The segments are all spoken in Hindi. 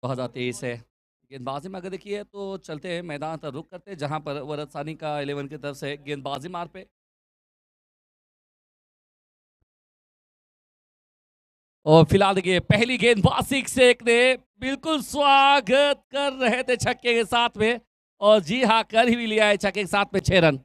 2023 है। गेंदबाजी में अगर देखिए तो चलते हैं मैदान का रुख करते हैं जहां पर वरद सानी का 11 की तरफ से गेंदबाजी मार पे और फिलहाल देखिए पहली गेंदबाजी से एक ने बिल्कुल स्वागत कर रहे थे छक्के के साथ में और जी हाँ कर ही लिया है छक्के के साथ में 6 रन।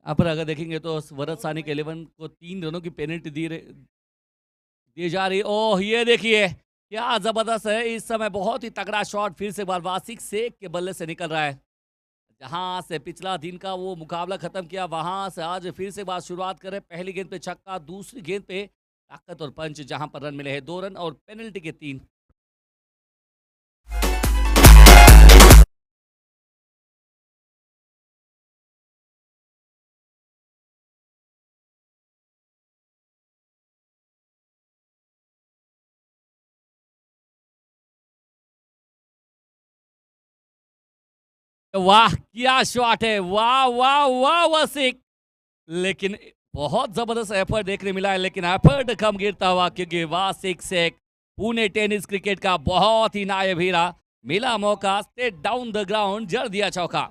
यहाँ पर अगर देखेंगे तो वरद सानी के 11 को 3 रनों की पेनल्टी दी जा रही। ओह ये देखिए क्या जबरदस्त है, इस समय बहुत ही तगड़ा शॉट फिर से एक बार वासिक शेख के बल्ले से निकल रहा है। जहां से पिछला दिन का वो मुकाबला खत्म किया वहां से आज फिर से एक बार शुरुआत करें। पहली गेंद पे छक्का, दूसरी गेंद पे ताकत और पंच जहां पर रन मिले हैं 2 रन और पेनल्टी के 3। वाह क्या शॉट है, वाह वाह वाह वसिक। लेकिन बहुत जबरदस्त एफर्ट देखने मिला है, लेकिन एफर्ट कम गिरता हुआ क्योंकि वासिक शेख पुणे टेनिस क्रिकेट का बहुत ही नायब हीरा। मिला मौका, स्टेट डाउन द ग्राउंड, जड़ दिया चौका।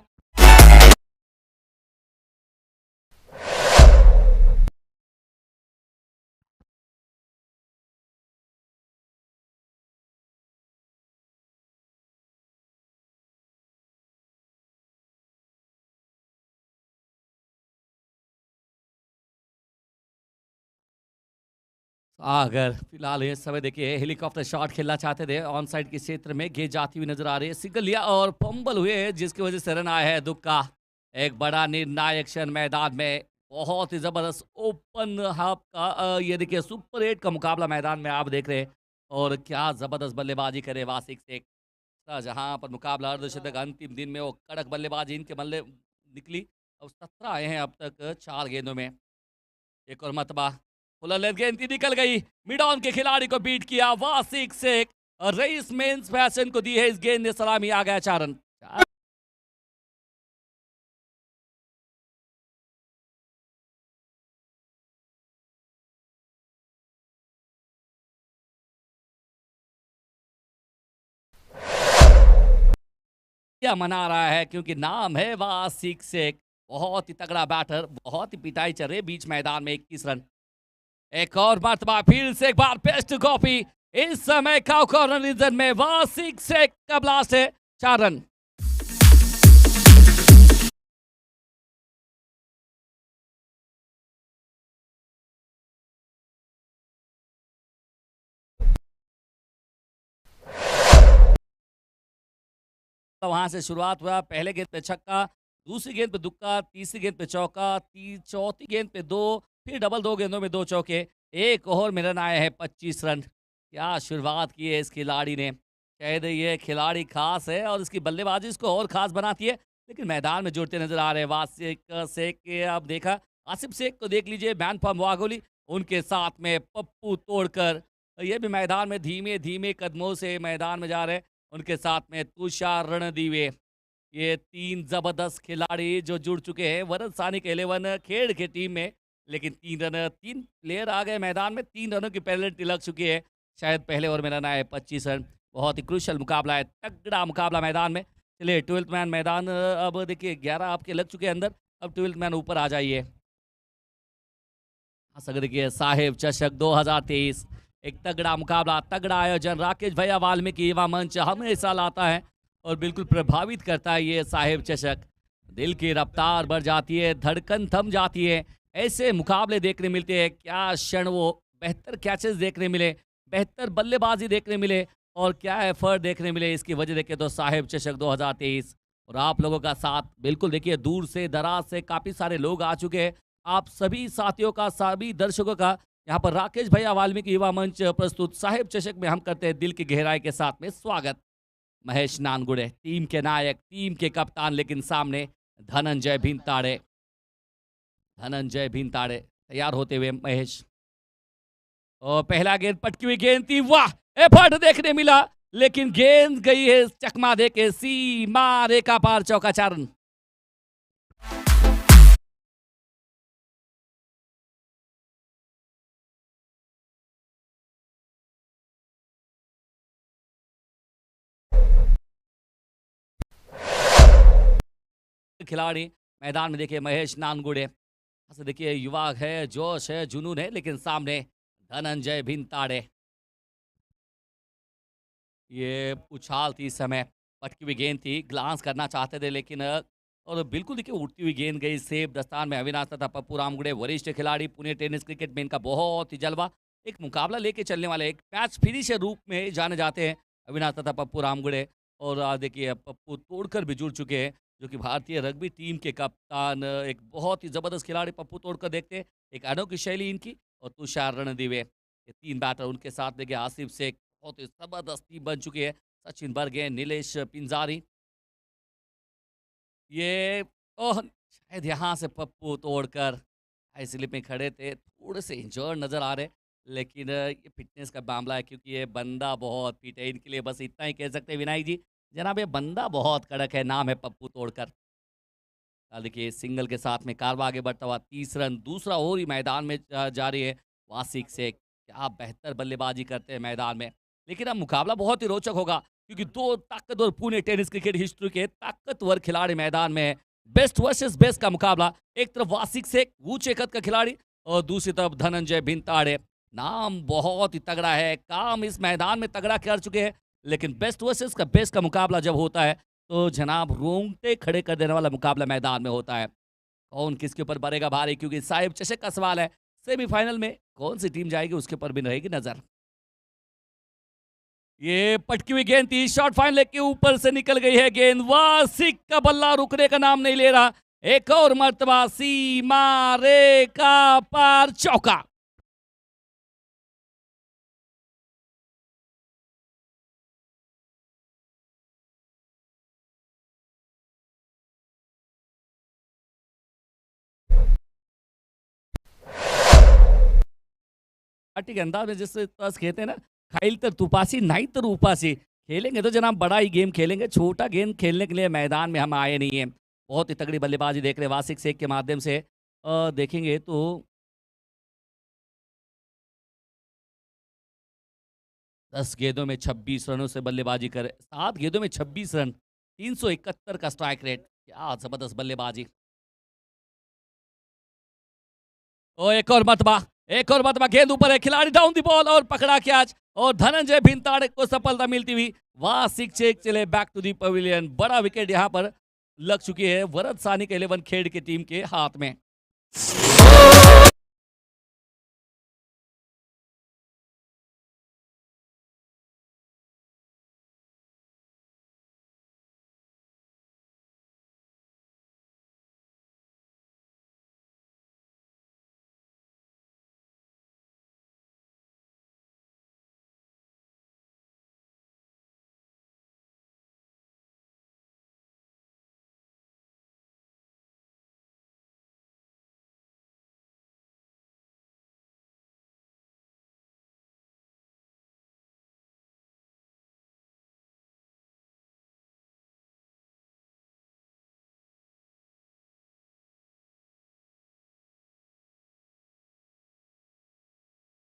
अगर फिलहाल इस समय देखिए हेलीकॉप्टर शॉट खेलना चाहते थे, ऑन साइड के क्षेत्र में गेंद जाती हुई नजर आ रही है, सिंगल लिया और फंबल हुए जिसकी वजह से रन आया है दुख का। एक बड़ा निर्णायक क्षण मैदान में, बहुत ही जबरदस्त ओपन हाफ का ये देखिए सुपर 8 का मुकाबला मैदान में आप देख रहे हैं और क्या जबरदस्त बल्लेबाजी करे वासिक शेख। जहां पर मुकाबला अर्धशतक अंतिम दिन में वो कड़क बल्लेबाजी इनके बल्ले निकली और 17 आए हैं अब तक 4 गेंदों में। एक और मतबा फुलर लेग गेंद की निकल गई, मिड ऑन के खिलाड़ी को बीट किया वासिक शेख और रईस मेंस फैशन को दी है इस गेंद ने सलामी, आ गया 4 रन। क्या मना रहा है क्योंकि नाम है वासिक शेख, बहुत ही तगड़ा बैटर, बहुत ही पिटाई चल रही है बीच मैदान में। 21 रन। एक और मरतबा फिर से एक बार बेस्ट कॉपी, इस समय काउ कॉर्नर रीजन में वासिक शेख का ब्लास्ट है, 4 रन। तो वहां से शुरुआत हुआ, पहले गेंद पे छक्का, दूसरी गेंद पे दुक्का, तीसरी गेंद पे चौका, चौथी गेंद पे 2, फिर डबल 2 गेंदों में 2 चौके, एक ओवर में रन आए हैं 25 रन। क्या शुरुआत की है इस खिलाड़ी ने, शायद ये खिलाड़ी खास है और इसकी बल्लेबाजी इसको और खास बनाती है। लेकिन मैदान में जुड़ते नजर आ रहे हैं वासिक शेख के। अब देखा आसिफ शेख को देख लीजिए, मैन फ्रॉम वाघोली, उनके साथ में पप्पू तोड़कर, ये भी मैदान में धीमे धीमे कदमों से मैदान में जा रहे हैं। उनके साथ में तुषार रणदीवे, ये 3 जबरदस्त खिलाड़ी जो जुड़ चुके हैं वरद सानी के 11 खेड़ की टीम में। लेकिन 3 प्लेयर आ गए मैदान में, 3 रनों की पेनल्टी लग चुकी है। शायद पहले ओवर में रन आए 25 रन। बहुत ही क्रूशल मुकाबला है, तगड़ा मुकाबला मैदान में। चलिए 12th मैन मैदान, अब देखिए 11 आपके लग चुके हैं अंदर, अब 12th मैन ऊपर आ जाइए। देखिए साहेब चषक 2023, एक तगड़ा मुकाबला, तगड़ा आयोजन राकेश भैया वाल्मीकि युवा मंच हमेशा लाता है और बिल्कुल प्रभावित करता है ये साहेब चषक। दिल की रफ्तार बढ़ जाती है, धड़कन थम जाती है, ऐसे मुकाबले देखने मिलते हैं। क्या क्षण वो बेहतर कैचेस देखने मिले, बेहतर बल्लेबाजी देखने मिले और क्या एफर्ट देखने मिले, इसकी वजह देखें तो साहिब चषक 2023 और आप लोगों का साथ बिल्कुल देखिए दूर से दराज से काफ़ी सारे लोग आ चुके हैं। आप सभी साथियों का, सभी दर्शकों का यहाँ पर राकेश भैया वाल्मीकि युवा मंच प्रस्तुत साहिब चषक में हम करते हैं दिल की गहराई के साथ में स्वागत। महेश नानगुड़े टीम के नायक, टीम के कप्तान, लेकिन सामने धनंजय भिंताड़े। धनंजय भिंताड़े तैयार होते हुए महेश, और पहला गेंद पटकी हुई गेंद थी, वाह एफर्ट देखने मिला, लेकिन गेंद गई है चकमा दे के सीमा रेखा पार, चौका चारण। खिलाड़ी मैदान में देखिए महेश नानगुड़े, ऐसे देखिए युवा है, जोश है, जुनून है, लेकिन सामने धनंजय भिंताड़े। ये उछाल थी इस समय, पटकी हुई गेंद थी, ग्लांस करना चाहते थे लेकिन और बिल्कुल देखिए उड़ती हुई गेंद गई सेफ दस्तान में। अविनाश तथा पप्पू रामगुड़े वरिष्ठ खिलाड़ी, पुणे टेनिस क्रिकेट में इनका बहुत ही जलवा, एक मुकाबला लेके चलने वाले, एक मैच फिनिशर रूप में जाने जाते हैं अविनाश तथा पप्पू रामगुड़े। और देखिए अब पप्पू तोड़कर भी जुड़ चुके हैं, जो कि भारतीय रग्बी टीम के कप्तान, एक बहुत ही जबरदस्त खिलाड़ी पप्पू तोड़कर देखते हैं, एक अनोखी शैली इनकी। और तुषार रणदिवे, ये तीन बैटर उनके साथ देखिए आसिफ शेख, बहुत ही जबरदस्त टीम बन चुकी है। सचिन बर्गे, नीलेश पिंजारी, ये ओह शायद यहाँ से पप्पू तोड़कर हाई स्लिप में खड़े थे, थोड़े से इंजर्ड नजर आ रहे, लेकिन ये फिटनेस का मामला है, क्योंकि ये बंदा बहुत फिट है। इनके लिए बस इतना ही कह सकते हैं विनायक जी, जनाब ये बंदा बहुत कड़क है, नाम है पप्पू तोड़कर। देखिए सिंगल के साथ में कारवा आगे बढ़ता हुआ 30 रन, दूसरा ओवर ही मैदान में जारी है। वासिक से क्या बेहतर बल्लेबाजी करते हैं मैदान में, लेकिन अब मुकाबला बहुत ही रोचक होगा, क्योंकि दो ताकतवर पुणे टेनिस क्रिकेट हिस्ट्री के ताकतवर खिलाड़ी मैदान में है। बेस्ट वर्सेस बेस्ट का मुकाबला, एक तरफ वासिक से ऊंचे कद का खिलाड़ी और दूसरी तरफ धनंजय भिंताड़े। नाम बहुत ही तगड़ा है, काम इस मैदान में तगड़ा कर चुके हैं, लेकिन बेस्ट वर्सेस का बेस्ट का मुकाबला जब होता है तो जनाब रोंगटे खड़े कर देने वाला मुकाबला मैदान में होता है। कौन किसके ऊपर बढ़ेगा भारी, क्योंकि साहिब चषक का सवाल है। सेमीफाइनल में कौन सी टीम जाएगी उसके ऊपर भी रहेगी नजर। ये पटकी हुई गेंद थी, शॉर्ट फाइन लेग के ऊपर से निकल गई है गेंद, वासिक का बल्ला रुकने का नाम नहीं ले रहा। एक और मर्तबा सीमा रेखा पार, चौका। पार्टी के अंदाज में जिस तरह से खेलते हैं ना, खाइल तर तुपासी नहीं तर उपासी, खेलेंगे तो जनाब बड़ा ही गेम खेलेंगे, छोटा गेम खेलने के लिए मैदान में हम आए नहीं हैं। बहुत ही तगड़ी बल्लेबाजी देख रहे हैं वासिक शेख के माध्यम से। देखेंगे तो 10 गेंदों में 26 रनों से बल्लेबाजी करे, 7 गेंदों में 26 रन, 371 का स्ट्राइक रेट, क्या जबरदस्त बल्लेबाजी। ओ एक और मतबा गेंद ऊपर है, खिलाड़ी डाउन दी बॉल और पकड़ा कैच, और धनंजय भिंताड़े को सफलता मिलती हुई वहां शिक्षक चले बैक टू दी पवेलियन। बड़ा विकेट यहां पर लग चुकी है वरद सानी के 11 खेड़ की टीम के हाथ में।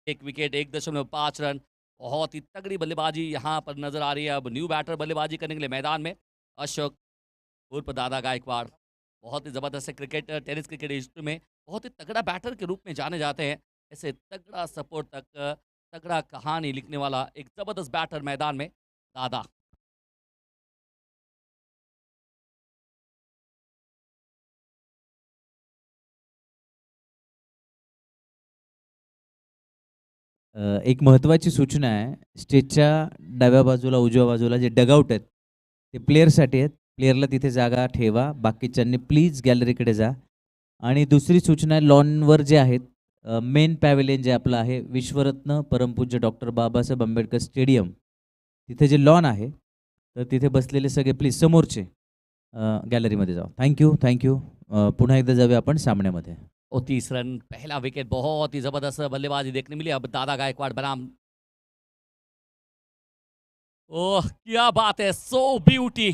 एक विकेट, 1.5 रन, बहुत ही तगड़ी बल्लेबाजी यहाँ पर नजर आ रही है। अब न्यू बैटर बल्लेबाजी करने के लिए मैदान में अशोक उर्फ दादा गायकवाड़, बहुत ही जबरदस्त है क्रिकेट, टेनिस क्रिकेट हिस्ट्री में बहुत ही तगड़ा बैटर के रूप में जाने जाते हैं। ऐसे तगड़ा सपोर्ट तक तगड़ा कहानी लिखने वाला एक जबरदस्त बैटर मैदान में दादा। एक महत्त्वाची सूचना आहे. स्टेजच्या डाव्या बाजूला, उजव्या बाजूला जे डगआउट आहेत, ते प्लेयरसाठी आहेत. प्लेयरला तिथे जागा ठेवा. बाकीच्यांनी प्लीज गॅलरीकडे जा. आणि दुसरी सूचना आहे, लॉनवर जे आहेत, मेन पॅव्हेलियन जे आपलं आहे, विश्वरत्न परमपूज्य डॉक्टर बाबासाहेब आंबेडकर स्टेडियम, तिथे जे लॉन आहे, तर तिथे बसलेले सगळे प्लीज समोरचे गॅलरीमध्ये जावा. थँक्यू. पुन्हा एकदा जाऊया आपण सामन्यामध्ये. 30 रन, पहला विकेट, बहुत ही जबरदस्त बल्लेबाजी देखने मिली। अब दादा गायकवाड़ बनाम, ओह क्या बात है, सो ब्यूटी।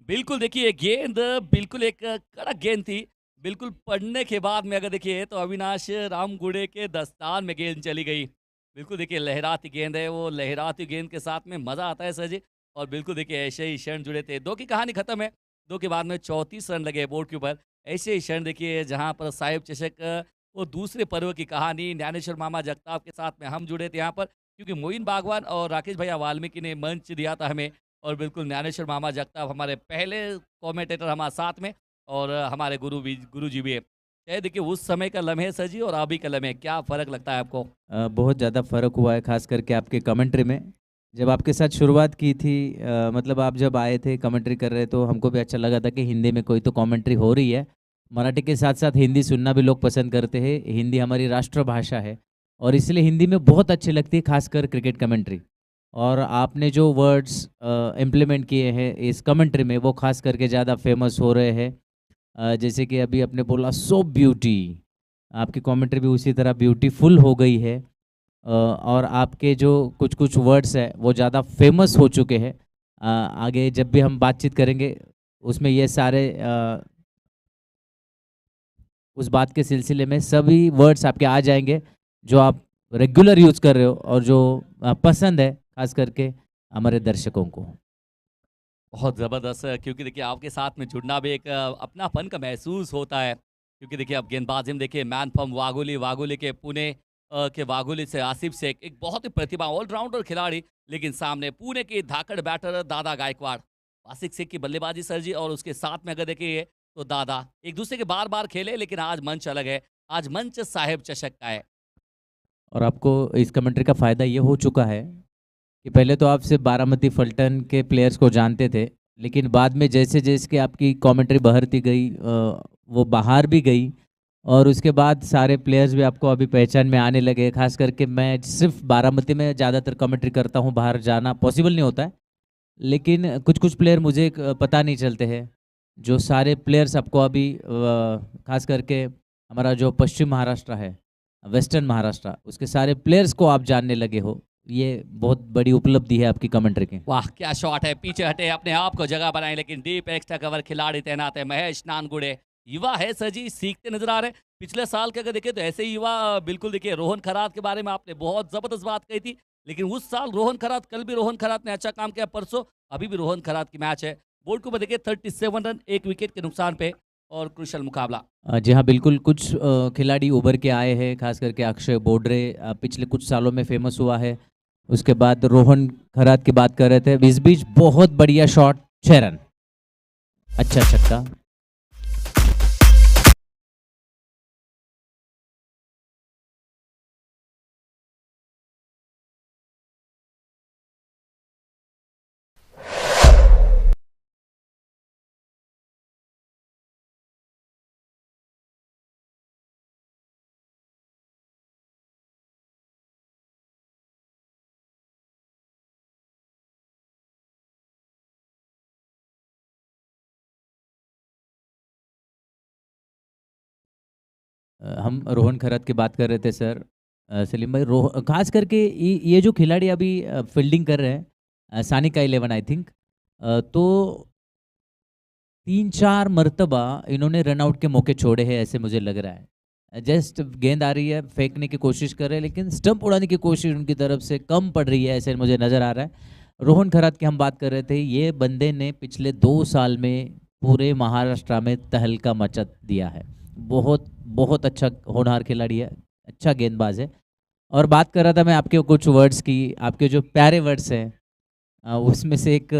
बिल्कुल देखिए गेंद बिल्कुल एक कड़क गेंद थी, बिल्कुल पड़ने के बाद में अगर देखिए तो अविनाश रामगुड़े के दस्तान में गेंद चली गई। बिल्कुल देखिए लहराती गेंद है, वो लहराती गेंद के साथ में मज़ा आता है सर जी। और बिल्कुल देखिए ऐसे ही क्षण जुड़े थे। 2 की कहानी खत्म है, 2 के बाद में 34 रन लगे बोर्ड के ऊपर। ऐसे ही क्षण देखिए जहाँ पर साहिब चषक वो दूसरे पर्व की कहानी ज्ञानेश्वर मामा जगताप के साथ में हम जुड़े थे यहाँ पर, क्योंकि मोइन बागवान और राकेश भैया वाल्मीकि ने मंच दिया था हमें। और बिल्कुल ज्ञानेश्वर मामा जगताप हमारे पहले कमेंटेटर हमारे साथ में, और हमारे गुरु जी भी है। चाहे देखिए उस समय का लम्हे सर जी और अभी का लम्हे, क्या फ़र्क लगता है आपको? बहुत ज़्यादा फ़र्क हुआ है, ख़ास करके आपके कमेंट्री में। जब आपके साथ शुरुआत की थी, मतलब आप जब आए थे कमेंट्री कर रहे, तो हमको भी अच्छा लगा था कि हिंदी में कोई तो कमेंट्री हो रही है। मराठी के साथ साथ हिंदी सुनना भी लोग पसंद करते हैं। हिंदी हमारी राष्ट्रभाषा है और इसलिए हिंदी में बहुत अच्छी लगती है, खासकर क्रिकेट कमेंट्री। और आपने जो वर्ड्स इम्प्लीमेंट किए हैं इस कमेंट्री में, वो खास करके ज़्यादा फेमस हो रहे हैं। जैसे कि अभी आपने बोला सो ब्यूटी, आपकी कमेंट्री भी उसी तरह ब्यूटीफुल हो गई है। और आपके जो कुछ कुछ वर्ड्स हैं वो ज़्यादा फेमस हो चुके हैं। आगे जब भी हम बातचीत करेंगे उसमें ये सारे उस बात के सिलसिले में सभी वर्ड्स आपके आ जाएंगे जो आप रेगुलर यूज़ कर रहे हो और जो पसंद है खास करके हमारे दर्शकों को। बहुत ज़बरदस्त है, क्योंकि देखिए आपके साथ में जुड़ना भी एक अपनापन का महसूस होता है। क्योंकि देखिए अब गेंदबाजी में देखिए मैन फ्रॉम वागोली, वागोली के पुणे के वागोली से आसिफ शेख, एक बहुत ही प्रतिभा ऑलराउंडर खिलाड़ी, लेकिन सामने पुणे के धाकड़ बैटर दादा गायकवाड़। आसिफ शेख की बल्लेबाजी सर जी, और उसके साथ में अगर देखिए तो दादा एक दूसरे के बार बार खेले, लेकिन आज मंच अलग है, आज मंच साहेब चषक का है। और आपको इस कमेंट्री का फ़ायदा ये हो चुका है कि पहले तो आप सिर्फ बारामती फलटन के प्लेयर्स को जानते थे, लेकिन बाद में जैसे जैसे कि आपकी कमेंट्री बहरती गई, वो बाहर भी गई, और उसके बाद सारे प्लेयर्स भी आपको अभी पहचान में आने लगे। खास करके मैं सिर्फ बारामती में ज़्यादातर कमेंट्री करता हूँ, बाहर जाना पॉसिबल नहीं होता है, लेकिन कुछ कुछ प्लेयर मुझे पता नहीं चलते हैं। जो सारे प्लेयर्स आपको अभी खास करके हमारा जो पश्चिम महाराष्ट्र है, वेस्टर्न महाराष्ट्र, उसके सारे प्लेयर्स को आप जानने लगे हो, ये बहुत बड़ी उपलब्धि है आपकी कमेंट्री की। वाह क्या शॉट है, पीछे हटे, अपने आप को जगह बनाए, लेकिन डीप एक्स्ट्रा कवर खिलाड़ी तैनात है महेश नानगुड़े। युवा है सर जी, सीखते नजर आ रहे हैं। पिछले साल के अगर देखें तो ऐसे ही युवा, बिल्कुल देखिए रोहन खरात के बारे में आपने बहुत जबरदस्त बात कही थी, लेकिन उस साल रोहन खरात, कल भी रोहन खरात ने अच्छा काम किया, परसों अभी भी रोहन खरात की मैच है। बोर्ड को देखिए 37 रन, 1 विकेट के नुकसान पे, और क्रुशल मुकाबला। जी हाँ, बिल्कुल। कुछ खिलाड़ी उभर के आए हैं, खास करके अक्षय बोडरे पिछले कुछ सालों में फेमस हुआ है। उसके बाद रोहन खरात की बात कर रहे थे, इस बीच बहुत बढ़िया शॉट, 6 रन, अच्छा छक्का। हम रोहन खरात की बात कर रहे थे सर। सलीम भाई, खास करके ये जो खिलाड़ी अभी फील्डिंग कर रहे हैं, सानिका 11 आई थिंक, तो 3-4 मरतबा इन्होंने रन आउट के मौके छोड़े हैं, ऐसे मुझे लग रहा है। जस्ट गेंद आ रही है, फेंकने की कोशिश कर रहे हैं, लेकिन स्टंप उड़ाने की कोशिश उनकी तरफ से कम पड़ रही है, ऐसे मुझे नज़र आ रहा है। रोहन खरात की हम बात कर रहे थे, ये बंदे ने पिछले 2 साल में पूरे महाराष्ट्र में तहलका मचा दिया है। बहुत बहुत अच्छा होनहार खिलाड़ी है, अच्छा गेंदबाज है। और बात कर रहा था मैं आपके कुछ वर्ड्स की, आपके जो प्यारे वर्ड्स हैं, उसमें से एक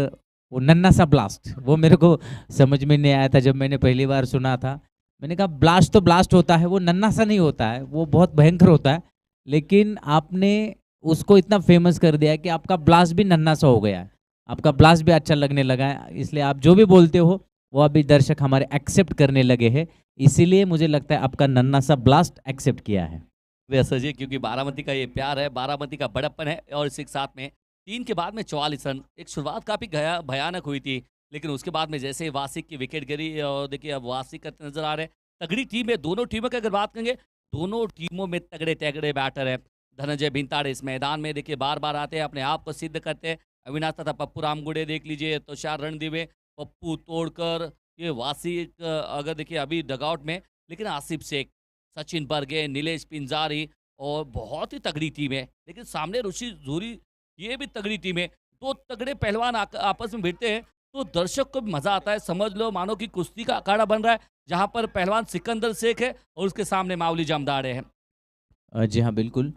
वो नन्ना सा ब्लास्ट, वो मेरे को समझ में नहीं आया था जब मैंने पहली बार सुना था। मैंने कहा ब्लास्ट तो ब्लास्ट होता है, वो नन्ना सा नहीं होता है, वो बहुत भयंकर होता है। लेकिन आपने उसको इतना फेमस कर दिया है कि आपका ब्लास्ट भी नन्हा सा हो गया है, आपका ब्लास्ट भी अच्छा लगने लगा है। इसलिए आप जो भी बोलते हो वो अभी दर्शक हमारे एक्सेप्ट करने लगे हैं, इसीलिए मुझे लगता है आपका नन्हा सा ब्लास्ट एक्सेप्ट किया है। वैसा जी, क्योंकि बारामती का ये प्यार है, बारामती का बड़प्पन है और इसी के साथ में 3 के बाद में 44 रन। एक शुरुआत काफ़ी भयानक हुई थी, लेकिन उसके बाद में जैसे वासिक की विकेट गिरी और देखिए अब वासिक करते नजर आ रहे हैं। तगड़ी टीम है, दोनों टीमों की अगर बात करेंगे, दोनों टीमों में तगड़े-तगड़े बैटर हैं। धनंजय भिंताड़े इस मैदान में देखिए बार-बार आते हैं, अपने आप को सिद्ध करते हैं। अविनाश तथा पप्पू रामगुड़े देख लीजिए, तुषार रणदिवे, पप्पू तोड़कर, ये वासिक अगर देखिए अभी डगआउट में, लेकिन आसिफ शेख, सचिन बर्गे, नीलेश पिंजारी और बहुत ही तगड़ी टीम है। लेकिन सामने ऋषि धूरी, ये भी तगड़ी टीम है। 2 तगड़े पहलवान आपस में भिड़ते हैं तो दर्शक को भी मजा आता है। समझ लो मानो कि कुश्ती का अखाड़ा बन रहा है, जहां पर पहलवान सिकंदर शेख है और उसके सामने माउली जमदाड़े हैं। जी हाँ, बिल्कुल।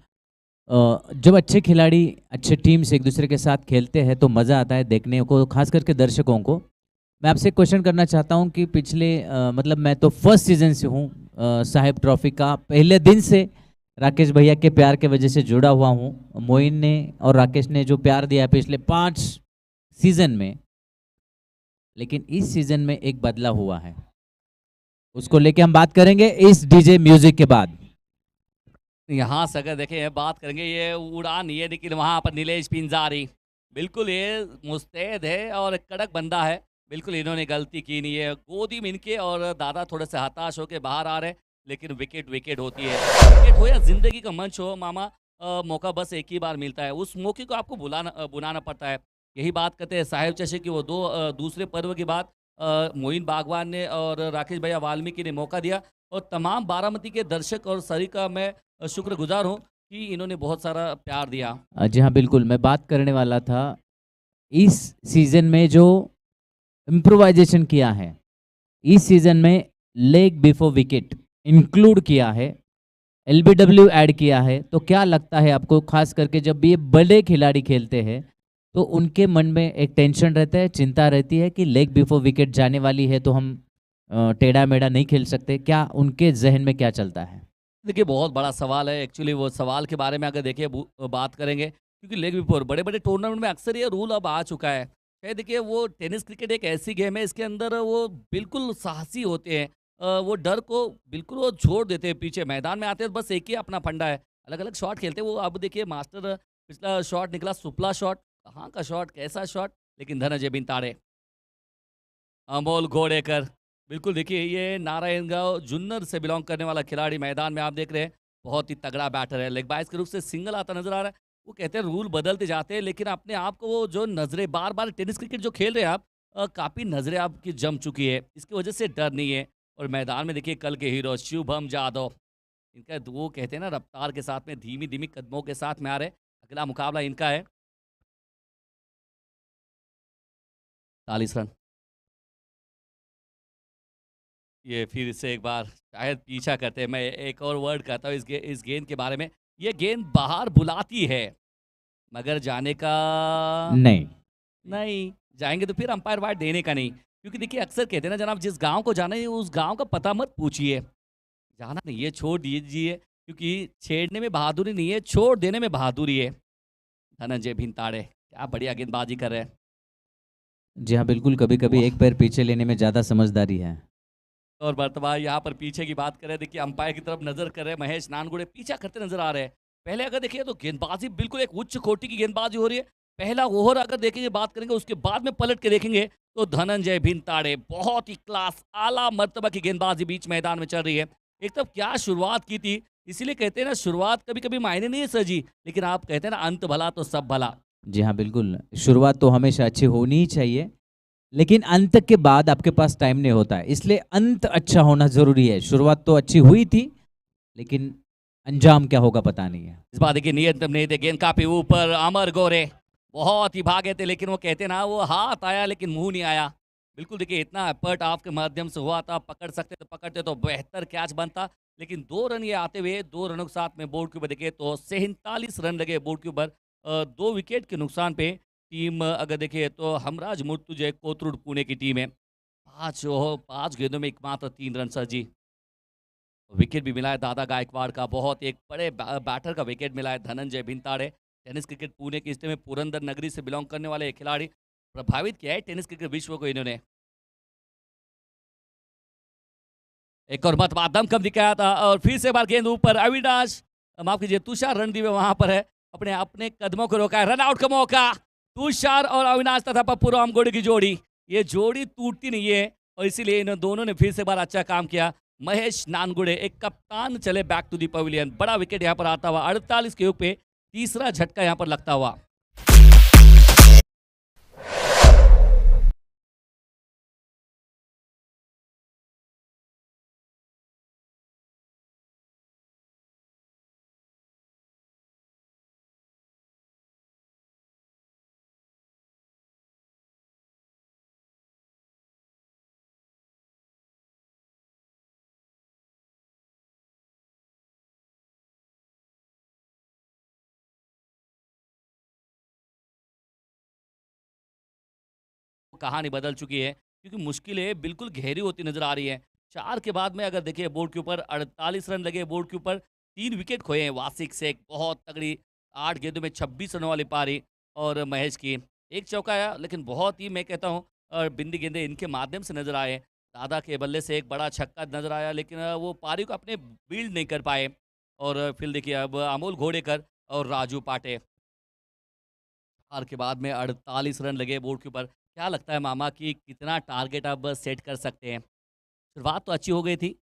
जब अच्छे खिलाड़ी अच्छे टीम से एक दूसरे के साथ खेलते हैं तो मज़ा आता है देखने को, खास करके दर्शकों को। मैं आपसे क्वेश्चन करना चाहता हूं कि पिछले मतलब मैं तो फर्स्ट सीजन से हूं, साहिब ट्रॉफी का पहले दिन से राकेश भैया के प्यार के वजह से जुड़ा हुआ हूं। मोइन ने और राकेश ने जो प्यार दिया है पिछले 5 सीजन में, लेकिन इस सीजन में एक बदलाव हुआ है, उसको लेके हम बात करेंगे इस डीजे म्यूजिक के बाद। यहाँ से अगर देखें बात करेंगे, ये उड़ान ये, लेकिन वहाँ पर नीलेश पिंजारी बिल्कुल ये मुस्तैद है और कड़क बंदा है। बिल्कुल इन्होंने गलती की नहीं है, गोदी में इनके और दादा थोड़े से हताश होकर बाहर आ रहे हैं, लेकिन विकेट विकेट होती है। विकेट हो या जिंदगी का मंच हो मामा, मौका बस एक ही बार मिलता है, उस मौके को आपको बुलाना पड़ता है। यही बात करते हैं साहिब चषक की, वो दूसरे पर्व की बात मोइन बागवान ने और राकेश भैया वाल्मीकि ने मौका दिया, और तमाम बारामती के दर्शक और सरी का मैं शुक्रगुजार हूँ कि इन्होंने बहुत सारा प्यार दिया। जी हाँ, बिल्कुल। मैं बात करने वाला था इस सीजन में जो इम्प्रोवाइजेशन किया है, इस सीजन में लेग बिफोर विकेट इंक्लूड किया है, एलबीडब्ल्यू ऐड किया है। तो क्या लगता है आपको, खास करके जब ये बड़े खिलाड़ी खेलते हैं तो उनके मन में एक टेंशन रहता है, चिंता रहती है कि लेग बिफोर विकेट जाने वाली है तो हम टेढ़ा मेढ़ा नहीं खेल सकते, क्या उनके जहन में क्या चलता है? देखिए बहुत बड़ा सवाल है एक्चुअली, वो सवाल के बारे में अगर देखिए बात करेंगे, क्योंकि लेग बिफोर बड़े बड़े टूर्नामेंट में अक्सर ये रूल अब आ चुका है। चाहे देखिए वो टेनिस क्रिकेट एक ऐसी गेम है, इसके अंदर वो बिल्कुल साहसी होते हैं, वो डर को बिल्कुल वो छोड़ देते हैं, पीछे मैदान में आते हैं बस एक ही अपना फंडा है, अलग अलग शॉट खेलते हैं वो। अब देखिए मास्टर पिछला शॉट निकला सुपला शॉट, कहाँ का शॉट, कैसा शॉट, लेकिन धनंजय बिंताड़े, अमोल घोड़ेकर, बिल्कुल देखिए ये नारायणगांव जुन्नर से बिलोंग करने वाला खिलाड़ी मैदान में आप देख रहे हैं, बहुत ही तगड़ा बैटर है, लेग बाइस के रूप से सिंगल आता नजर आ रहा है। वो कहते हैं रूल बदलते जाते हैं, लेकिन अपने आप को वो जो नजरें बार बार टेनिस क्रिकेट जो खेल रहे हैं आप, काफी नजरें आपकी जम चुकी है, इसकी वजह से डर नहीं है। और मैदान में देखिए कल के हीरो शुभम जादव, इनका वो कहते हैं ना रफ्तार के साथ में धीमी धीमी कदमों के साथ में आ रहे, अगला मुकाबला इनका है। 40 रन, ये फिर से एक बार शायद पीछा करते हैं। मैं एक और वर्ड कहता हूँ इस गेंद के बारे में, ये गेंद बाहर बुलाती है मगर जाने का नहीं। नहीं, जाएंगे तो फिर अंपायर वाइड देने का नहीं, क्योंकि देखिए अक्सर कहते हैं ना जनाब, जिस गांव को जाना है उस गांव का पता मत पूछिए, जाना नहीं है छोड़ दीजिए, क्योंकि छेड़ने में बहादुरी नहीं है, छोड़ देने में बहादुरी है। धनंजय भिंताड़े क्या बढ़िया गेंदबाजी कर रहे हैं। जी हाँ, बिल्कुल। कभी कभी एक पैर पीछे लेने में ज़्यादा समझदारी है। और वर्तमान यहाँ पर पीछे की बात करें, देखिए अंपायर की तरफ नजर कर रहे हैं, महेश नानगुड़े पीछा करते नजर आ रहे हैं। पहले अगर देखिए तो गेंदबाजी बिल्कुल एक उच्च कोटि की गेंदबाजी हो रही है। पहला ओवर अगर देखेंगे, बात करेंगे, उसके बाद में पलट के देखेंगे तो धनंजय भिंताड़े बहुत ही क्लास आला मर्तबा की गेंदबाजी बीच मैदान में चल रही है। एक तब क्या शुरुआत की थी, इसीलिए कहते हैं ना शुरुआत कभी कभी मायने नहीं है सर जी, लेकिन आप कहते हैं ना अंत भला तो सब भला। जी हाँ, बिल्कुल। शुरुआत तो हमेशा अच्छी होनी ही चाहिए, लेकिन अंत के बाद आपके पास टाइम नहीं होता है, इसलिए अंत अच्छा होना जरूरी है। शुरुआत तो अच्छी हुई थी, लेकिन अंजाम क्या होगा पता नहीं है। इस बात देखिए नियंत्रण नहीं थे, गेंद काफी ऊपर, अमर गोरे बहुत ही भागे थे, लेकिन वो कहते ना वो हाथ आया लेकिन मुंह नहीं आया। बिल्कुल देखिए इतना एफर्ट आपके माध्यम से हुआ था, पकड़ सकते तो पकड़ते तो बेहतर कैच बनता, लेकिन 2 रन ये आते हुए 2 रनों के साथ में बोर्ड के ऊपर देखिए तो 47 रन लगे बोर्ड के ऊपर, 2 विकेट के नुकसान पे। टीम अगर देखिए तो हमराज मुर्तुजे कोथरूड पुणे की टीम है, 5 गेंदों में एकमात्र 3 रन सर जी। विकेट भी मिला है दादा गायकवाड़ का, बहुत एक बड़े बैटर का विकेट मिला है धनंजय भिंताड़े, टेनिस क्रिकेट पुणे के हिस्से में पुरंदर नगरी से बिलोंग करने वाले एक खिलाड़ी प्रभावित किया है टेनिस क्रिकेट विश्व को इन्होंने। एक और मत बाद दमखम दिखाया था और फिर से बार गेंद ऊपर, अविनाश माफ कीजिए तुषार रणदीवे वहां पर है, अपने अपने कदमों को रोका है, रन आउट का मौका। तुषार और अविनाश तथा पप्पू रामगुड़े की जोड़ी, ये जोड़ी टूटती नहीं है और इसीलिए इन दोनों ने फिर से बार अच्छा काम किया। महेश नानगुड़े एक कप्तान चले बैक टू दी पवेलियन, बड़ा विकेट यहाँ पर आता हुआ 48 के युग पे तीसरा झटका यहाँ पर लगता हुआ। कहानी बदल चुकी है क्योंकि मुश्किलें बिल्कुल गहरी होती नजर आ रही है। 4 के बाद में अगर देखिए बोर्ड के ऊपर 48 रन लगे, बोर्ड के ऊपर 3 विकेट खोए हैं वासिक से, एक बहुत तगड़ी 8 गेंदों में 26 रनों वाली पारी और महेश की एक चौका आया, लेकिन बहुत ही मैं कहता हूँ बिंदी गेंदे इनके माध्यम से नजर आए। दादा के बल्ले से एक बड़ा छक्का नजर आया, लेकिन वो पारी को अपने बिल्ड नहीं कर पाए। और फिर देखिए अब अमोल घोड़ेकर और राजू पाटे, हार के बाद में 48 रन लगे बोर्ड के ऊपर। क्या लगता है मामा कि कितना टारगेट अब सेट कर सकते हैं? शुरुआत तो अच्छी हो गई थी।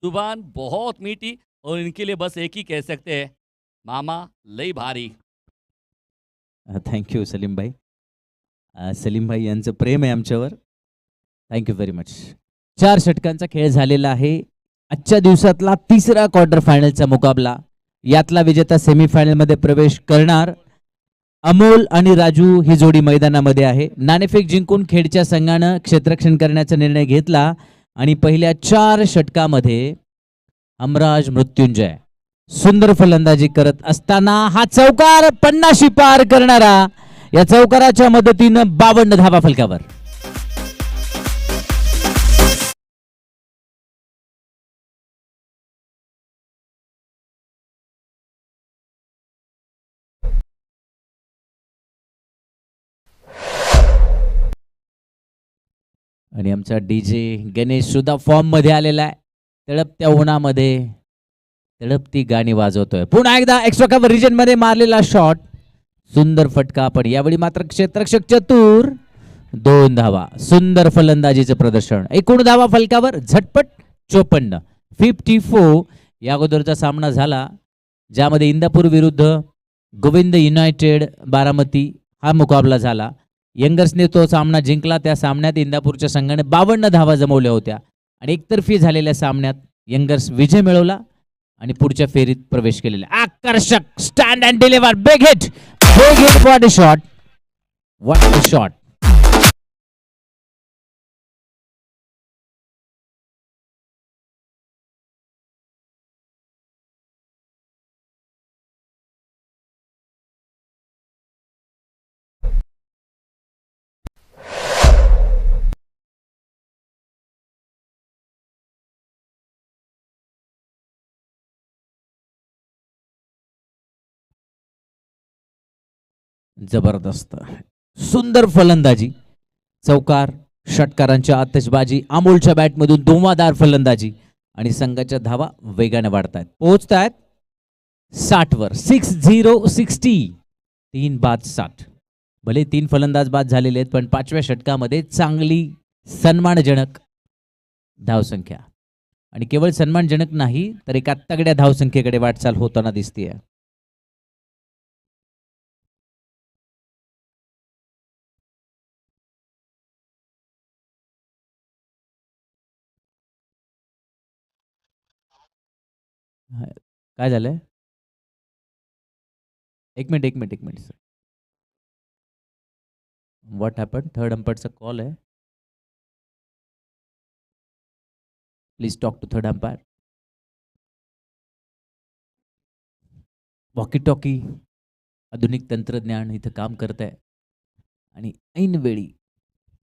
जुबान बहुत मीठी और इनके लिए बस एक ही कह सकते हैं, मामा लई भारी। थँक्यू सलीम भाई. सलीम भाई यांचं प्रेम आहे आमच्यावर. Thank you very much. 4 षटकांचा खेळ झालेला आहे. आजच्या दिवसातला तिसरा क्वार्टर फायनलचा मुकाबला. यातला विजेता सेमीफायनलमध्ये प्रवेश करणार. अमोल आणि राजू ही जोडी मैदानामध्ये आहे. नाणेफेक जिंकून खेडच्या संघानं क्षेत्ररक्षण करण्याचा निर्णय घेतला आणि पहिल्या 4 षटकामध्ये हमराज मृत्युंजय सुंदर फलंदाजी करत असताना हा चौकार 50 पार करणारा, या चौकाराच्या मदतीनं 52 धावा फलकावर. आणि आमचा डीजे गणेश सुद्धा फॉर्म मध्ये आलेला आहे. तळपत्या उन्हामध्ये तळपती गाणी वाजवतोय. पुन्हा एकदा एक्स्ट्रा कव्हर रिजन मध्ये मारलेला शॉट, सुंदर फटका, पण यावेळी मात्र क्षेत्ररक्षक चतुर. 2 धावा. सुंदर फलंदाजीचं प्रदर्शन. एकूण धावा फलकावर झटपट 54. 54. या अगोदरचा सामना झाला ज्यामध्ये इंदापूर विरुद्ध गोविंद युनायटेड बारामती हा मुकाबला झाला. यंगर्सने तो सामना जिंकला. त्या सामन्यात इंदापूरच्या संघाने 52 धावा जमवल्या होत्या आणि एकतर्फी झालेल्या सामन्यात यंगर्स विजय मिळवला आणि पुढच्या फेरीत प्रवेश केलेला. आकर्षक stand and deliver. Big hit. Big hit. What a shot. What a shot. जबरदस्त सुंदर फलंदाजी. चौकार, षटकारांच्या आतषबाजी, अमोलच्या बॅटमधून धुमादार फलंदाजी आणि संघाच्या धावा वेगाने वाढतायत. पोहोचतायत 60 वर. 60. 3 बाद 60. भले 3 फलंदाज बाद झालेले आहेत, पण 5व्या षटकामध्ये चांगली सन्मानजनक धावसंख्या. आणि केवळ सन्मानजनक नाही तर एका तगड्या धावसंख्येकडे वाटचाल होताना दिसतीये. काय झालंय? एक minute sir. What happen? Third अंपायरचा कॉल आहे. Please talk to third umpire. Walkie talkie आधुनिक तंत्रज्ञान इथं काम करत आहे आणि ऐनवेळी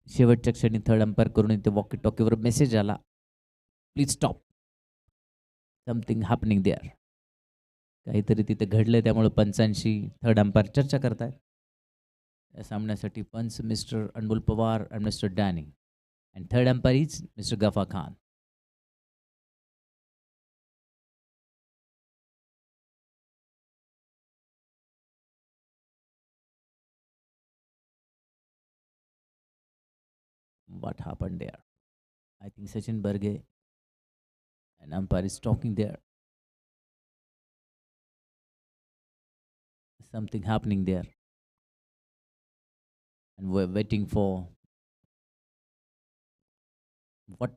शेवटच्या क्षणी थर्ड अंपायर करून इथे वॉकी टॉकीवर मेसेज आला, please stop, something happening there. काहीतरी तिथे घडलंय, त्यामुळे पंचांशी थर्ड अंपायर चर्चा करतायत. या सामन्यासाठी पंच mister Anmol Pawar and mister Danny and third umpire is mister Gaffar Khan. What happened there? I think Sachin Barge and umpire is talking there. Something happening there. And we're waiting for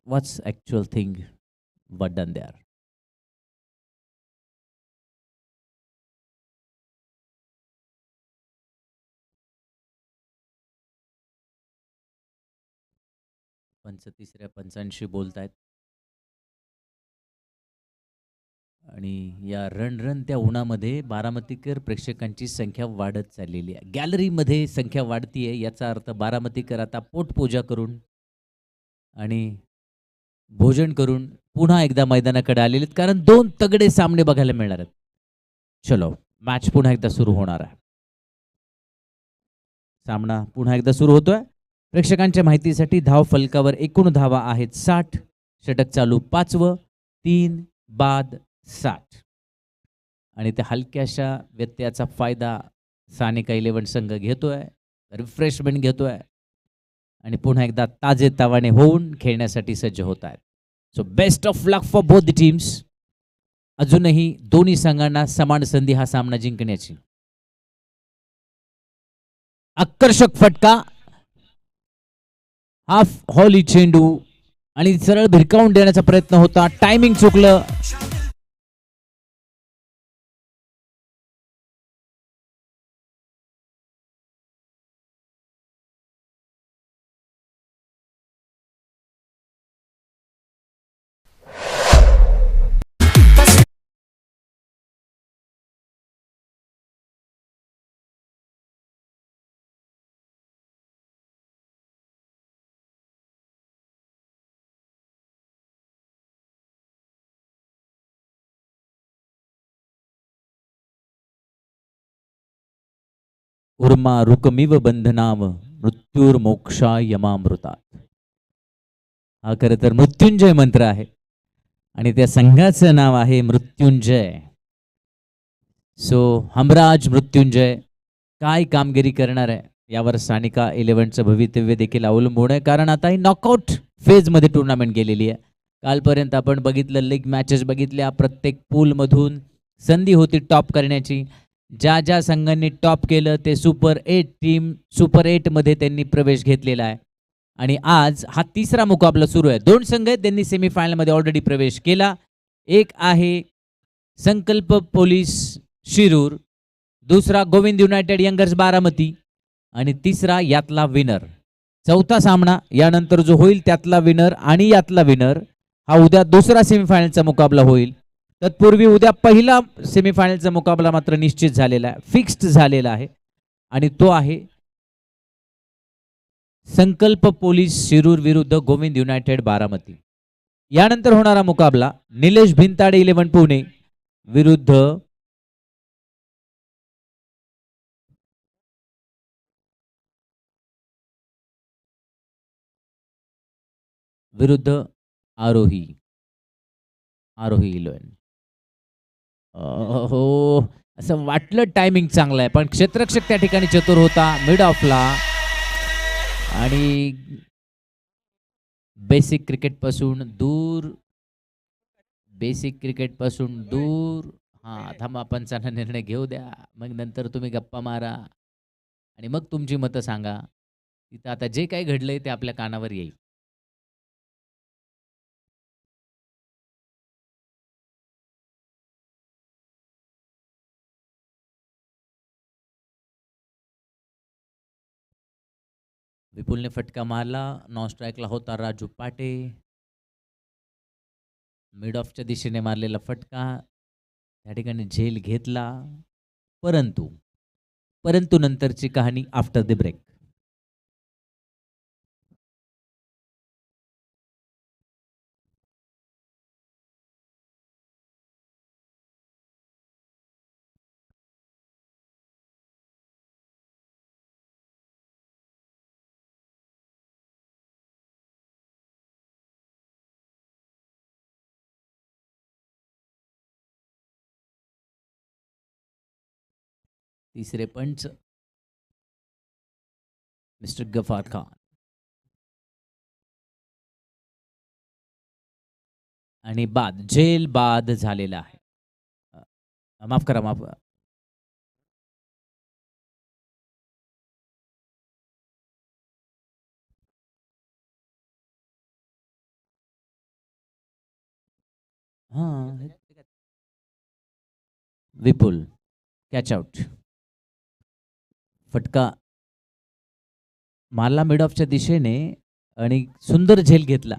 what's actual thing what done there. पंच तिसऱ्या पंचांशी बोलतायत आणि या रणरणत्या उन्हामध्ये बारामतीकर प्रेक्षकांची संख्या वाढत चाललेली आहे. गॅलरीमध्ये संख्या वाढतीये, याचा अर्थ बारामतीकर आता पोटपूजा करून आणि भोजन करून पुन्हा एकदा मैदानाकडे आलेले आहेत, कारण दोन तगडे सामने बघायला मिळणार आहेत. चलो, मॅच पुन्हा एकदा सुरू होणार आहे. सामना पुन्हा एकदा सुरू होतोय. प्रेक्षकांच्या माहितीसाठी धाव फलकावर एकूण धावा आहेत 60. षटक चालू 5वं, 3 बाद 60. आणि त्या हलक्याशा व्यत्ययाचा फायदा सानिका 11 संघ घेतोय, रिफ्रेशमेंट घेतोय आणि पुन्हा एकदा ताजे तवाने होऊन खेळण्यासाठी सज्ज होत आहेत. So best of luck for both the teams. अजूनही दोन्ही संघांना समान संधी हा सामना जिंकण्याची. आकर्षक फटका, हाफ हॉली चेंडू आणि सरळ भिरकावून देण्याचा प्रयत्न होता, टायमिंग चुकलं. उर्मा रुकमिव बंधनाम मृत्युर्मोक्षा यमामृतात. हा खरं तर मृत्युंजय मंत्र आहे आणि त्या संघाचं नाव आहे मृत्युंजय. सो हमराज मृत्युंजय काय कामगिरी करणार आहे यावर सानिका 11चं भवितव्य देखील अवलंबून आहे, कारण आता ही नॉकआउट फेजमध्ये टुर्नामेंट गेलेली आहे. कालपर्यंत आपण बघितलं, लीग मॅचेस बघितल्या, प्रत्येक पूलमधून संधी होती टॉप करण्याची. ज्या ज्या संघांनी टॉप केलं ते सुपर 8 मध्ये त्यांनी प्रवेश घेतलेला आहे. आणि आज हा तिसरा मुकाबला सुरू आहे. 2 संघ आहेत त्यांनी सेमीफायनलमध्ये ऑलरेडी प्रवेश केला. एक आहे संकल्प पोलीस शिरूर, दुसरा गोविंद युनायटेड यंगर्स बारामती आणि तिसरा यातला विनर. चौथा सामना यानंतर जो होईल त्यातला विनर आणि यातला विनर हा उद्या दुसरा सेमीफायनलचा मुकाबला होईल. तत्पूर्वी उद्या पहिला सेमीफायनलचा मुकाबला मात्र निश्चित झालेला आहे, फिक्स्ड झालेला आहे आणि तो आहे संकल्प पोलीस शिरूर विरुद्ध गोविंद युनायटेड बारामती. यानंतर होणारा मुकाबला निलेश भिंताडे 11 पुणे विरुद्ध आरोही 11. हो, असं वाटलं टायमिंग चांगलं आहे, पण क्षेत्ररक्षक त्या ठिकाणी चतुर होता मिड ऑफला आणि बेसिक क्रिकेटपासून दूर, बेसिक क्रिकेटपासून दूर. हां, थांबा, पंचांना निर्णय घेऊ द्या. मग नंतर तुम्ही गप्पा मारा आणि मग तुमची मतं सांगा. तिथं आता जे काही घडलंय ते आपल्या कानावर येईल. विपुलने फटका मारला. नॉन स्ट्राईकला होता राजू पाटे. मिड ऑफच्या दिशेने मारलेला फटका. त्या ठिकाणी झेल घेतला. परंतु परंतु नंतरची कहाणी आफ्टर द ब्रेक. तिसरे पंच मिस्टर गफार खान. आणि बाद, झेल बाद झालेला आहे. माफ करा, माफ करा. हां, विपुल कॅच आउट. फटका मारला मिड ऑफच्या दिशेने आणि सुंदर झेल घेतला.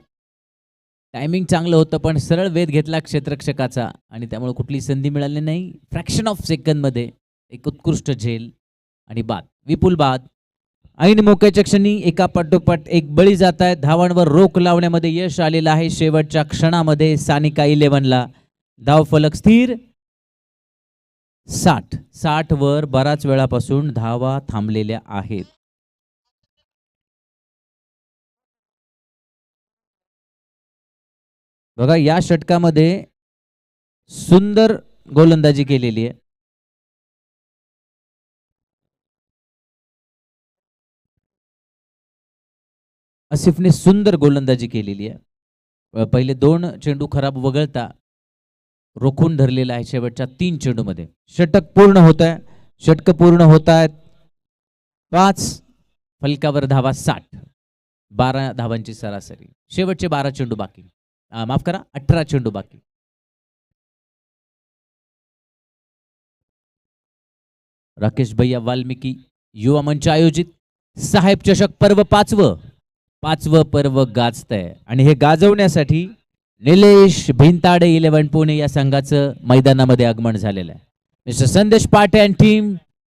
टायमिंग चांगलं होतं पण सरळ वेध घेतला क्षेत्ररक्षकाचा आणि त्यामुळे कुठली संधी मिळाली नाही. फ्रॅक्शन ऑफ सेकंदमध्ये एक उत्कृष्ट झेल आणि बाद. विपुल बाद. ऐन मोक्याच्या क्षणी एका पाठोपाठ एक बळी जात आहे. धावांवर रोख लावण्यामध्ये यश आलेलं आहे. शेवटच्या क्षणामध्ये सानिका 11ला धावफलक स्थिर. 60 वर बराच वेळापासून धावा थांबलेल्या आहेत. बघा, या षटकामध्ये सुंदर गोलंदाजी केलेली आहे. आसिफने सुंदर गोलंदाजी केलेली आहे. पहिले 2 चेंडू खराब वगळता रोखून धरलेला आहे शेवटच्या 3 चेंडूमध्ये. षटक पूर्ण होत आहे. षटक पूर्ण होत आहेत. 5 फलकावर धावा 60. 12 धावांची सरासरी. शेवटचे 12 चेंडू बाकी. माफ करा, 18 चेंडू बाकी. राकेश भैया वाल्मिकी युवा मंच आयोजित साहेब चषक पर्व 5वं पर्व गाजतंय आणि हे गाजवण्यासाठी निलेश भिंताडे 11 पुणे या संघाचं मैदानामध्ये आगमन झालेलं आहे. Mister Sandesh Pate and team,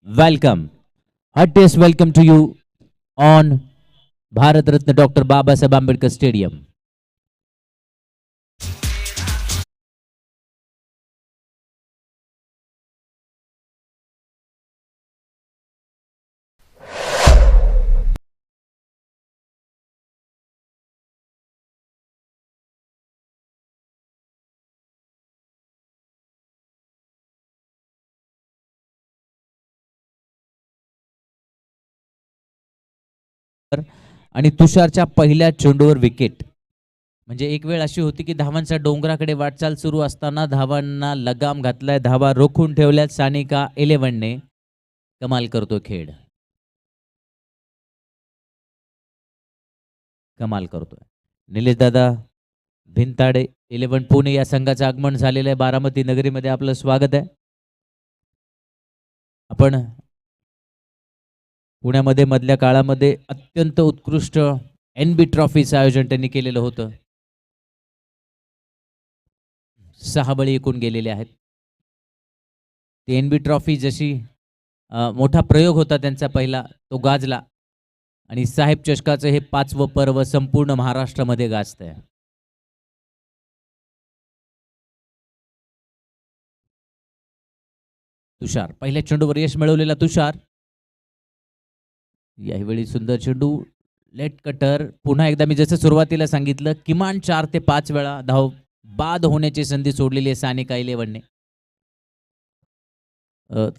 welcome, heartiest welcome to you on Bharat Ratna doctor Babasaheb Ambedkar stadium. आणि तुषारच्या पहिल्या चेंडूवर विकेट. म्हणजे एक वेळ अशी होती की धावांच्या डोंगराकडे वाटचाल सुरू असताना धावांना लगाम घातलाय. धावा रोखून ठेवल्यात सानिका 11ने. कमाल करतो खेळ, कमाल करतोय. निलेश दादा भिंताडे 11 पुणे या संघाचं आगमन झालेलं आहे. बारामती नगरीमध्ये आपलं स्वागत आहे. आपण पुण्यामध्ये मधल्या काळामध्ये अत्यंत उत्कृष्ट NB ट्रॉफीचं आयोजन त्यांनी केलेलं होतं. 6 बळी एकूण गेलेले आहेत. ती NB ट्रॉफी जशी मोठा प्रयोग होता त्यांचा पहिला, तो गाजला आणि साहेब चषकाचं हे 5वं पर्व संपूर्ण महाराष्ट्रामध्ये गाजतंय. तुषार पहिल्या चेंडूवर यश मिळवलेला तुषार. यावेळी सुंदर चेंडू, लेट कटर. पुन्हा एकदा मी जसं सुरुवातीला सांगितलं, किमान 4 ते 5 वेळा धाव बाद होण्याची संधी सोडलेली आहे सानिका 11ने.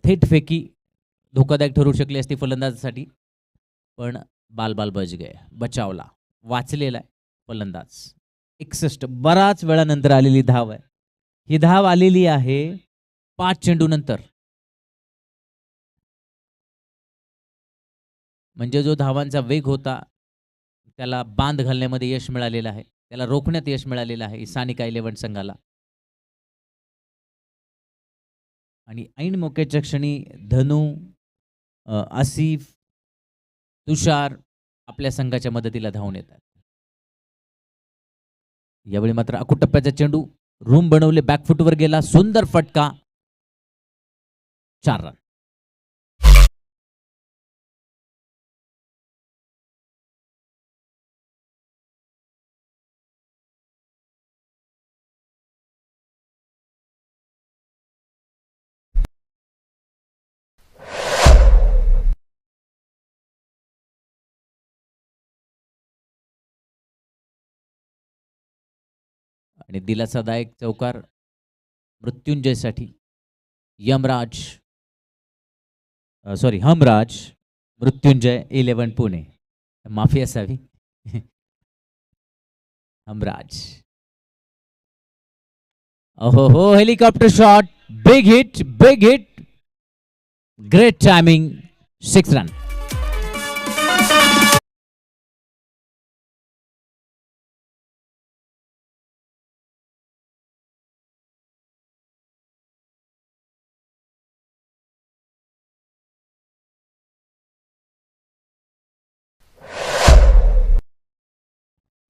थेट फेकी धोकादायक ठरू शकली असती फलंदाजासाठी, पण बाल बच गए, बचावला, वाचलेला आहे. फलंदाज. 61 बराच वेळानंतर आलेली धाव आहे. ही धाव आलेली आहे 5 चेंडू नंतर. म्हणजे जो धावांचा वेग होता त्याला बांध घालण्यामध्ये यश मिळालेलं आहे, त्याला रोखण्यात यश मिळालेलं आहे सानिका 11 संघाला. आणि ऐन मोक्याच्या क्षणी धनु, आसिफ, तुषार आपल्या संघाच्या मदतीला धावून येतात. यावेळी मात्र अकुटप्प्याचा चेंडू रूम बनवले, बॅकफुटवर गेला, सुंदर फटका, 4 रन. आणि दिलासादायक चौकार मृत्युंजयसाठी. हमराज, मृत्युंजय 11 पुणे, माफी असावी. हमराज. हो helicopter shot, big hit, great timing, 6 run.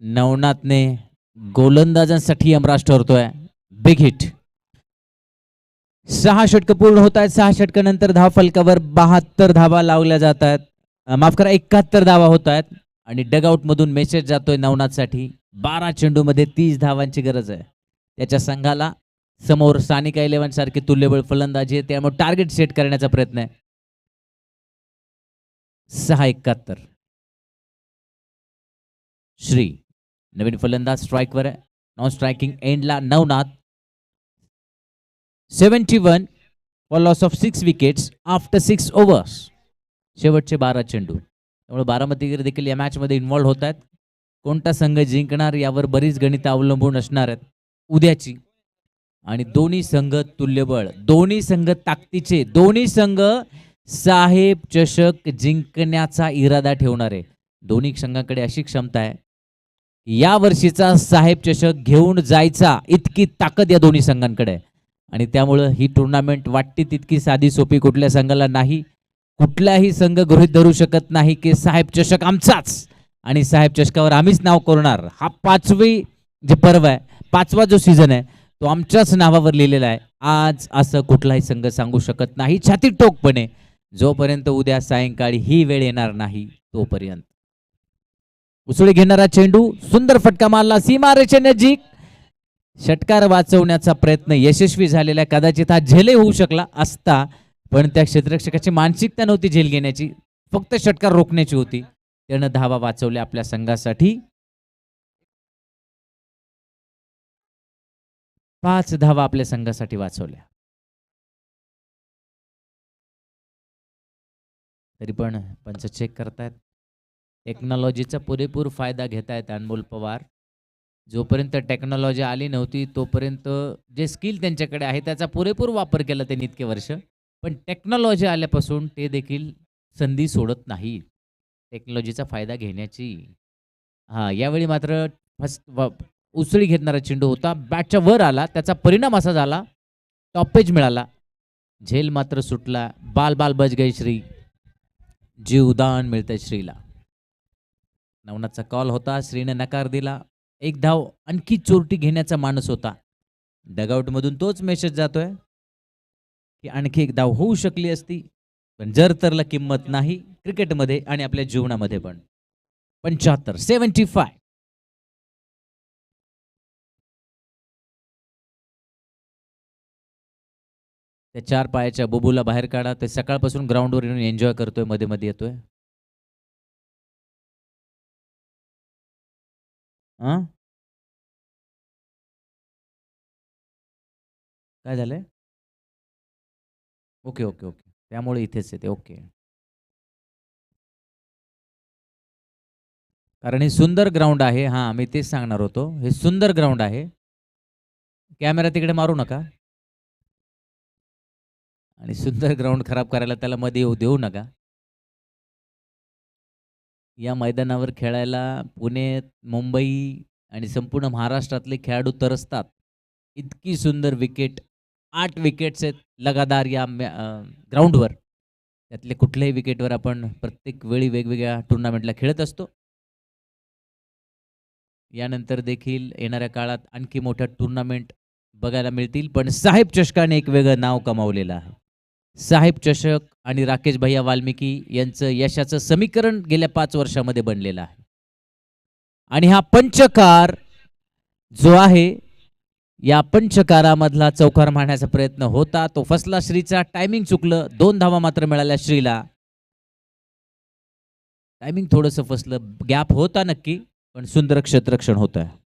नवनाथने गोलंदाजांसाठी यमराज ठरतोय. Big hit. 6 षटक पूर्ण होत आहेत. 6 षटकानंतर धाव फलकावर 72 धावा लावल्या जात आहेत. माफ करा, 71 धावा होत आहेत. आणि डगआउट मधून मेसेज जातोय नवनाथसाठी, 12 चेंडूमध्ये 30 धावांची गरज आहे. त्याच्या संघाला समोर सानिका 11 सारखी तुल्यबळ फलंदाजी आहे, त्यामुळे टार्गेट सेट करण्याचा प्रयत्न आहे. 6-71. श्री नवीन फलंदाज स्ट्राईकवर आहे. नॉन स्ट्रायकिंग एंडला Navnath. 71 for loss of 6 wickets after 6 overs. शेवटचे 12 चेंडू. त्यामुळे बारामतीकर देखील या मॅच मध्ये इन्व्हॉल्व होत आहेत. कोणता संघ जिंकणार यावर बरीच गणित अवलंबून असणार आहेत उद्याची. आणि दोन्ही संघ तुल्यबळ, दोन्ही संघ ताकदीचे, दोन्ही संघ साहेब चषक जिंकण्याचा इरादा ठेवणार आहे. दोन्ही संघाकडे अशी क्षमता आहे, या वर्षीचा साहेब चषक घेऊन जायचा इतकी ताकद या दोन्ही संघांकडे. आणि त्यामुळे ही टुर्नामेंट वाटते तितकी साधी सोपी कुठल्या संघाला नाही. कुठलाही संघ गृहीत धरू शकत नाही की साहेब चषक आमचाच आणि साहेब चषकावर आम्हीच नाव करणार. हा 5वी जे पर्व आहे, 5वा जो सीझन आहे तो आमच्याच नावावर लिहिलेला आहे. आज असं कुठलाही संघ सांगू शकत नाही छाती टोकपणे, जोपर्यंत उद्या सायंकाळी ही वेळ येणार नाही तोपर्यंत. उसळी घेणारा चेंडू, सुंदर फटका मारला सीमारेषेनजीक. षटकार वाचवण्याचा प्रयत्न यशस्वी झालेला. कदाचित हा झेले होऊ शकला असता, पण त्या क्षेत्ररक्षकाची मानसिकता नव्हती झेल घेण्याची, फक्त षटकार रोखण्याची होती. त्यानं धावा वाचवल्या आपल्या संघासाठी. 5 धावा आपल्या संघासाठी वाचवल्या. तरी पण पंच चेक करतायत. टेक्नॉलॉजीचा पुरेपूर फायदा घेतायत अनमोल पवार. जोपर्यंत टेक्नॉलॉजी आली नव्हती तोपर्यंत जे स्किल त्यांच्याकडे आहे त्याचा पुरेपूर वापर केला त्यांनी इतके वर्ष. पण टेक्नॉलॉजी आल्यापासून ते देखील संधी सोडत नाही टेक्नॉलॉजीचा फायदा घेण्याची. यावेळी मात्र उसळी घेणारा चेंडू होता, बॅटच्या वर आला, त्याचा परिणाम असा झाला टॉपेज मिळाला, झेल मात्र सुटला. बाल बाल बच गई श्री. जीवदान मिळतंय श्रीला. नवनाथचा कॉल होता, श्रीने नकार दिला. 1 धाव आणखी चोरटी घेण्याचा मानस होता. डगआउट मधून तोच मेसेज जातोय की आणखी 1 धाव होऊ शकली असती, पण जर तरला किंमत नाही क्रिकेटमध्ये आणि आपल्या जीवनामध्ये पण. 75 त्या 4 पायाच्या बुबूला बाहेर काढा. ते सकाळपासून ग्राउंडवर येऊन एन्जॉय करतोय, मध्ये मध्ये येतोय. काय झालंय? ओके ओके ओके, त्यामुळे इथेच येते. ओके, कारण हे सुंदर ग्राउंड आहे. हां, मी तेच सांगणार होतो. हे सुंदर ग्राउंड आहे. कॅमेरा तिकडे मारू नका. आणि सुंदर ग्राउंड खराब करायला त्याला मध्ये येऊ देऊ नका. या मैदानावर खेळायला पुणे, मुंबई आणि संपूर्ण महाराष्ट्रातले खेळाडू तरसतात. इतकी सुंदर विकेट, 8 विकेट्स आहेत लगातार या ग्राउंडवर. त्यातले कुठल्याही विकेटवर आपण प्रत्येक वेळी वेगवेगळ्या टुर्नामेंटला खेळत असतो. यानंतर देखील येणाऱ्या काळात आणखी मोठ्या टुर्नामेंट बघायला मिळतील. पण साहेब चषकाने एक वेगळं नाव कमावलेलं आहे. साहेब चषक आणि राकेश भैया वाल्मिकी यांचं यशाचं समीकरण गेल्या 5 वर्षामध्ये बनलेलं आहे. आणि हा पंचकार जो आहे, या पंचकारामधला चौकार मारण्याचा प्रयत्न होता, तो फसला. श्रीचा टायमिंग चुकलं. 2 धावा मात्र मिळाल्या श्रीला. टायमिंग थोडंसं फसलं. गॅप होता नक्की, पण सुंदर क्षेत्ररक्षण होत आहे.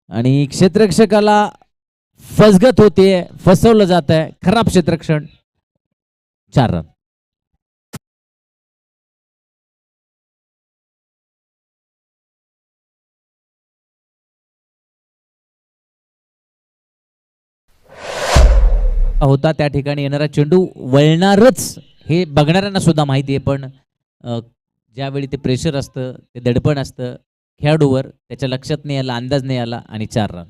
आणि क्षेत्ररक्षकाला फसगत होते, फसवलं जात आहे. खराब क्षेत्ररक्षण. 4 रन. होता त्या ठिकाणी येणारा चेंडू वळणारच हे बघणाऱ्यांना सुद्धा माहिती आहे. पण ज्यावेळी ते प्रेशर असतं, ते दडपण असतं खेळाडूवर, त्याच्या लक्षात नाही आला, अंदाज नाही आला आणि 4 रन.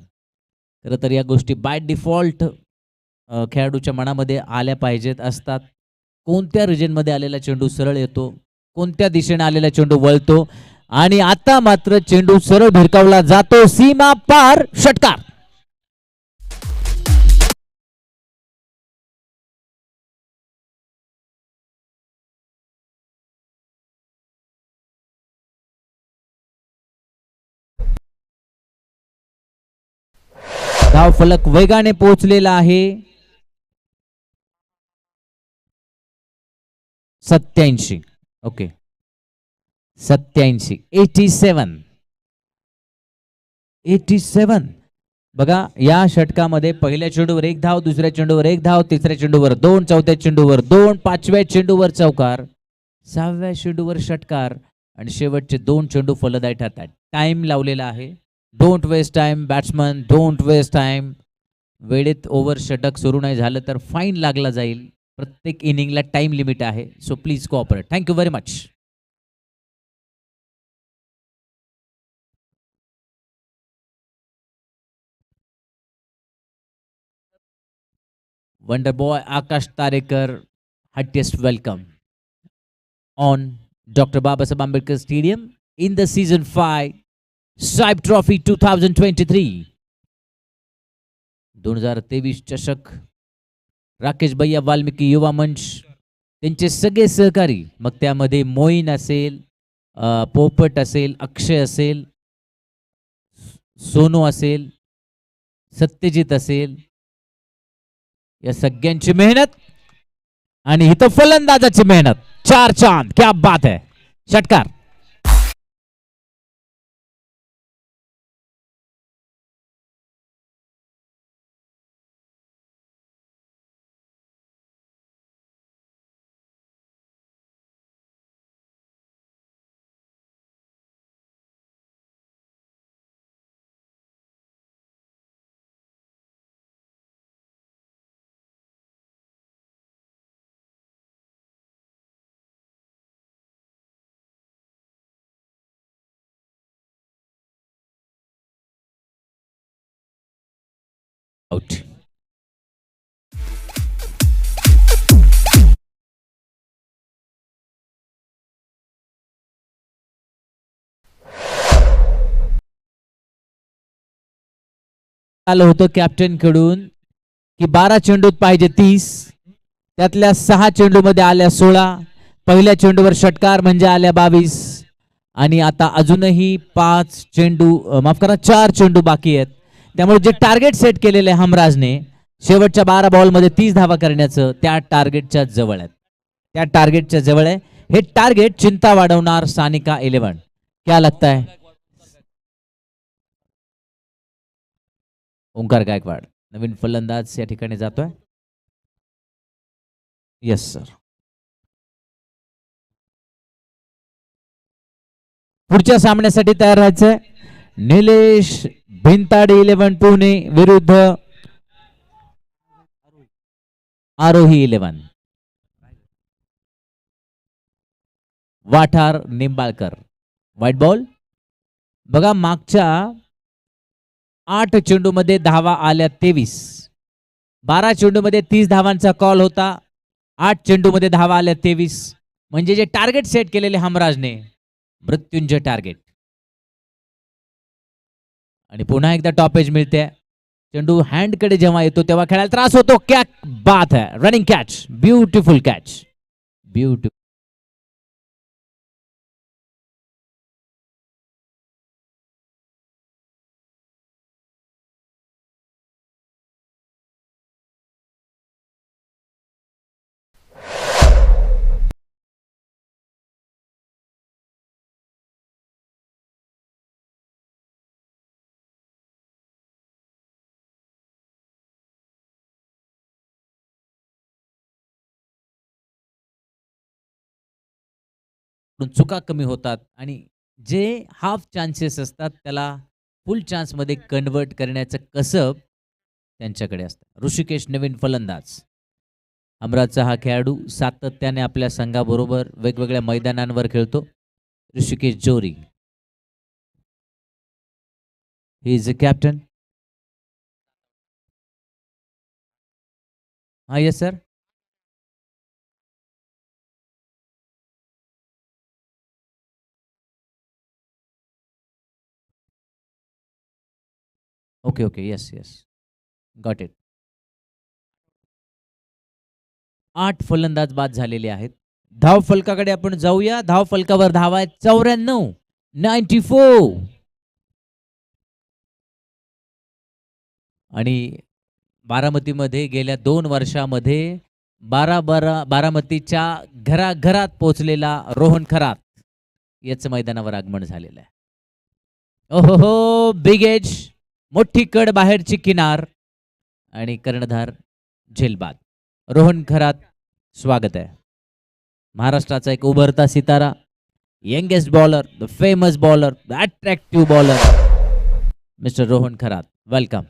खरं तर या गोष्टी बाय डिफॉल्ट खेळाडूच्या मनामध्ये आल्या पाहिजेत, असतात. कोणत्या रिजनमध्ये आलेला चेंडू सरळ येतो, कोणत्या दिशेने आलेला चेंडू वळतो. आणि आता मात्र चेंडू सरळ भिरकावला जातो. सीमा पार षटकार. धाव फलक वेगाने पोहोचलेला आहे. 87. ओके, 87. 87. बघा, या षटकामध्ये पहिल्या चेंडूवर 1 धाव, दुसऱ्या चेंडूवर 1 धाव, तिसऱ्या चेंडूवर 2, चौथ्या चेंडूवर 2, 5व्या चेंडूवर चौकार, 6व्या चेंडूवर षटकार आणि शेवटचे 2 चेंडू फलदायी ठरतात. टाइम लावलेला आहे. Don't waste time batsman, don't waste time. वेळेत ओव्हर षटक सुरू नाही झालं तर फाईन लागला जाईल. प्रत्येक इनिंगला टाइम लिमिट आहे. So please cooperate. Thank you very much. Wonder boy Akash Tarekar, heartiest welcome on Dr. Babasaheb Ambedkar Stadium in the Season 5 Saib Trophy 2023. 2023 चषक. राकेश भैया वाल्मिकी युवा मंच, त्यांचे सगळे सहकारी, मग त्यामध्ये मोईन असेल, पोपट असेल, अक्षय असेल, सोनू असेल, सत्यजित असेल, या सगळ्यांची मेहनत आणि इथं फलंदाजाची मेहनत. 4 चांद. क्या बात है. षटकार. आउट. आलं होतं कॅप्टन कडून की 12 चेंडूत पाहिजे 30, त्यातल्या 6 चेंडूमध्ये आल्या 16. पहिल्या चेंडूवर षटकार म्हणजे आल्या 22 आणि आता अजूनही 5 चेंडू, माफ करा, 4 चेंडू बाकी आहेत. त्यामुळे जे टार्गेट सेट केलेलं आहे हमराजने शेवटच्या 12 बॉलमध्ये 30 धावा करण्याचं, त्या टार्गेटच्या जवळ आहे. त्या टार्गेटच्या जवळ आहे. हे टार्गेट चिंता वाढवणार सानिका 11. क्या लगता है? ओंकार गायकवाड नवीन फलंदाज या ठिकाणी जातोय. Yes sir. पुढच्या सामन्यासाठी तयार राहायचंय. निलेश भिंताडे 11 पुणे विरुद्ध आरोही 11 वाठार निंबाळकर. White ball. बघा मागच्या 8 चेंडूमध्ये धावा आल्या 23. 12 चेंडूमध्ये 30 धावांचा कॉल होता. 8 चेंडूमध्ये धावा आल्या 23. म्हणजे जे टार्गेट सेट केलेले हमराजने, मृत्युंजय टार्गेट. आणि पुन्हा एकदा टॉपेज मिळते. चेंडू हँडकडे जेव्हा येतो तेव्हा खेळायला त्रास होतो. क्या बात है. Running catch. Beautiful catch. Beautiful. चुका कमी होतात आणि जे हाफ चान्सेस असतात त्याला फुल चान्स मध्ये कन्वर्ट करण्याचं कसब त्यांच्याकडे असतं. ऋषिकेश नवीन फलंदाज. हमराजचा हा खेळाडू सातत्याने आपल्या संघाबरोबर वेगवेगळ्या मैदानांवर खेळतो. Rishikesh Jori. He is a captain. हा yes sir. Okay okay yes yes got it. 8 फलंदाज बाद झालेले आहेत. धाव फलकाकडे आपण जाऊया. धाव फलकावर धावा आहेत 94. 94. आणि बारामतीमध्ये गेल्या 2 वर्षामध्ये बारामतीच्या घराघरात पोहोचलेला रोहन खरात याच मैदानावर आगमन झालेलं आहे. ओहो बिग एज. मोठी कड बाहेरची किनार आणि कर्णधार झेलबाद. रोहन खरात स्वागत आहे. महाराष्ट्राचा एक उभरता सितारा, youngest bowler, the famous bowler, the attractive bowler mister Rohan Kharat. Welcome.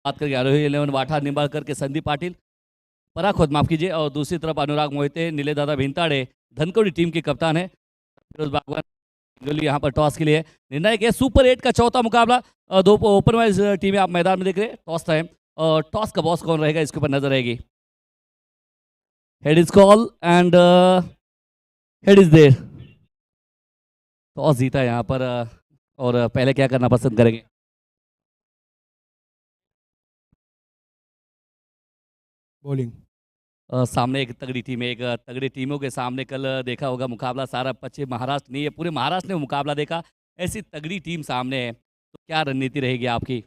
बात करेंगे आरोही 11 वाठा निंबाळकर के संदीप पाटिल पराखोद माफ कीजिए, और दूसरी तरफ अनुराग मोहिते नीले दादा भिंताड़े धनकवड़ी टीम के कप्तान है। फिरोज बागवान हिंगोली यहाँ पर टॉस के लिए निर्णायक है। सुपर 8 का चौथा मुकाबला, दो ओपन वाइज टीमें आप मैदान में देख रहे हैं। टॉस टाइम, और टॉस का बॉस कौन रहेगा इसके ऊपर नजर रहेगी। Head is call and head is there. Toss जीता है यहाँ पर, और पहले क्या करना पसंद करेंगे। बॉलिंग। सामने एक तगड़ी टीम है, एक तगड़ी टीमों के सामने कल देखा होगा मुकाबला सारा पश्चिम महाराष्ट्र नहीं है, पूरे महाराष्ट्र ने वो मुकाबला देखा। ऐसी तगड़ी टीम सामने है, तो क्या रणनीति रहेगी आपकी।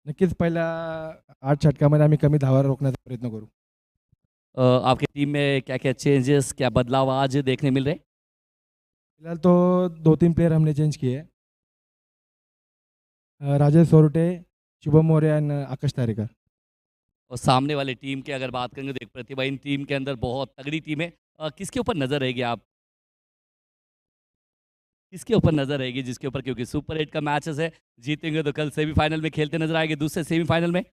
नक्कीच पहिल्या 8 षटकामध्ये आम्ही कमी धावा रोखण्याचा प्रयत्न करू. आपकी टीम में क्या क्या चेंजेस, क्या बदलाव आज देखने मिल रहे हैं। फिलहाल तो 2-3 प्लेयर हमने चेंज किए. राजेश सोरटे, शुभम मौर्य आणि आकाश तारेकर. और सामने वाली टीम की अगर बात करेंगे तो एक प्रतिभा इन टीम के अंदर बहुत तगड़ी टीम है। किसके ऊपर नजर रहेगी आप, किसके ऊपर नजर रहेगी जिसके ऊपर, क्योंकि सुपर 8 का मैचेस है, जीतेंगे तो कल सेमीफाइनल में खेलते नजर आएंगे, दूसरे सेमीफाइनल में।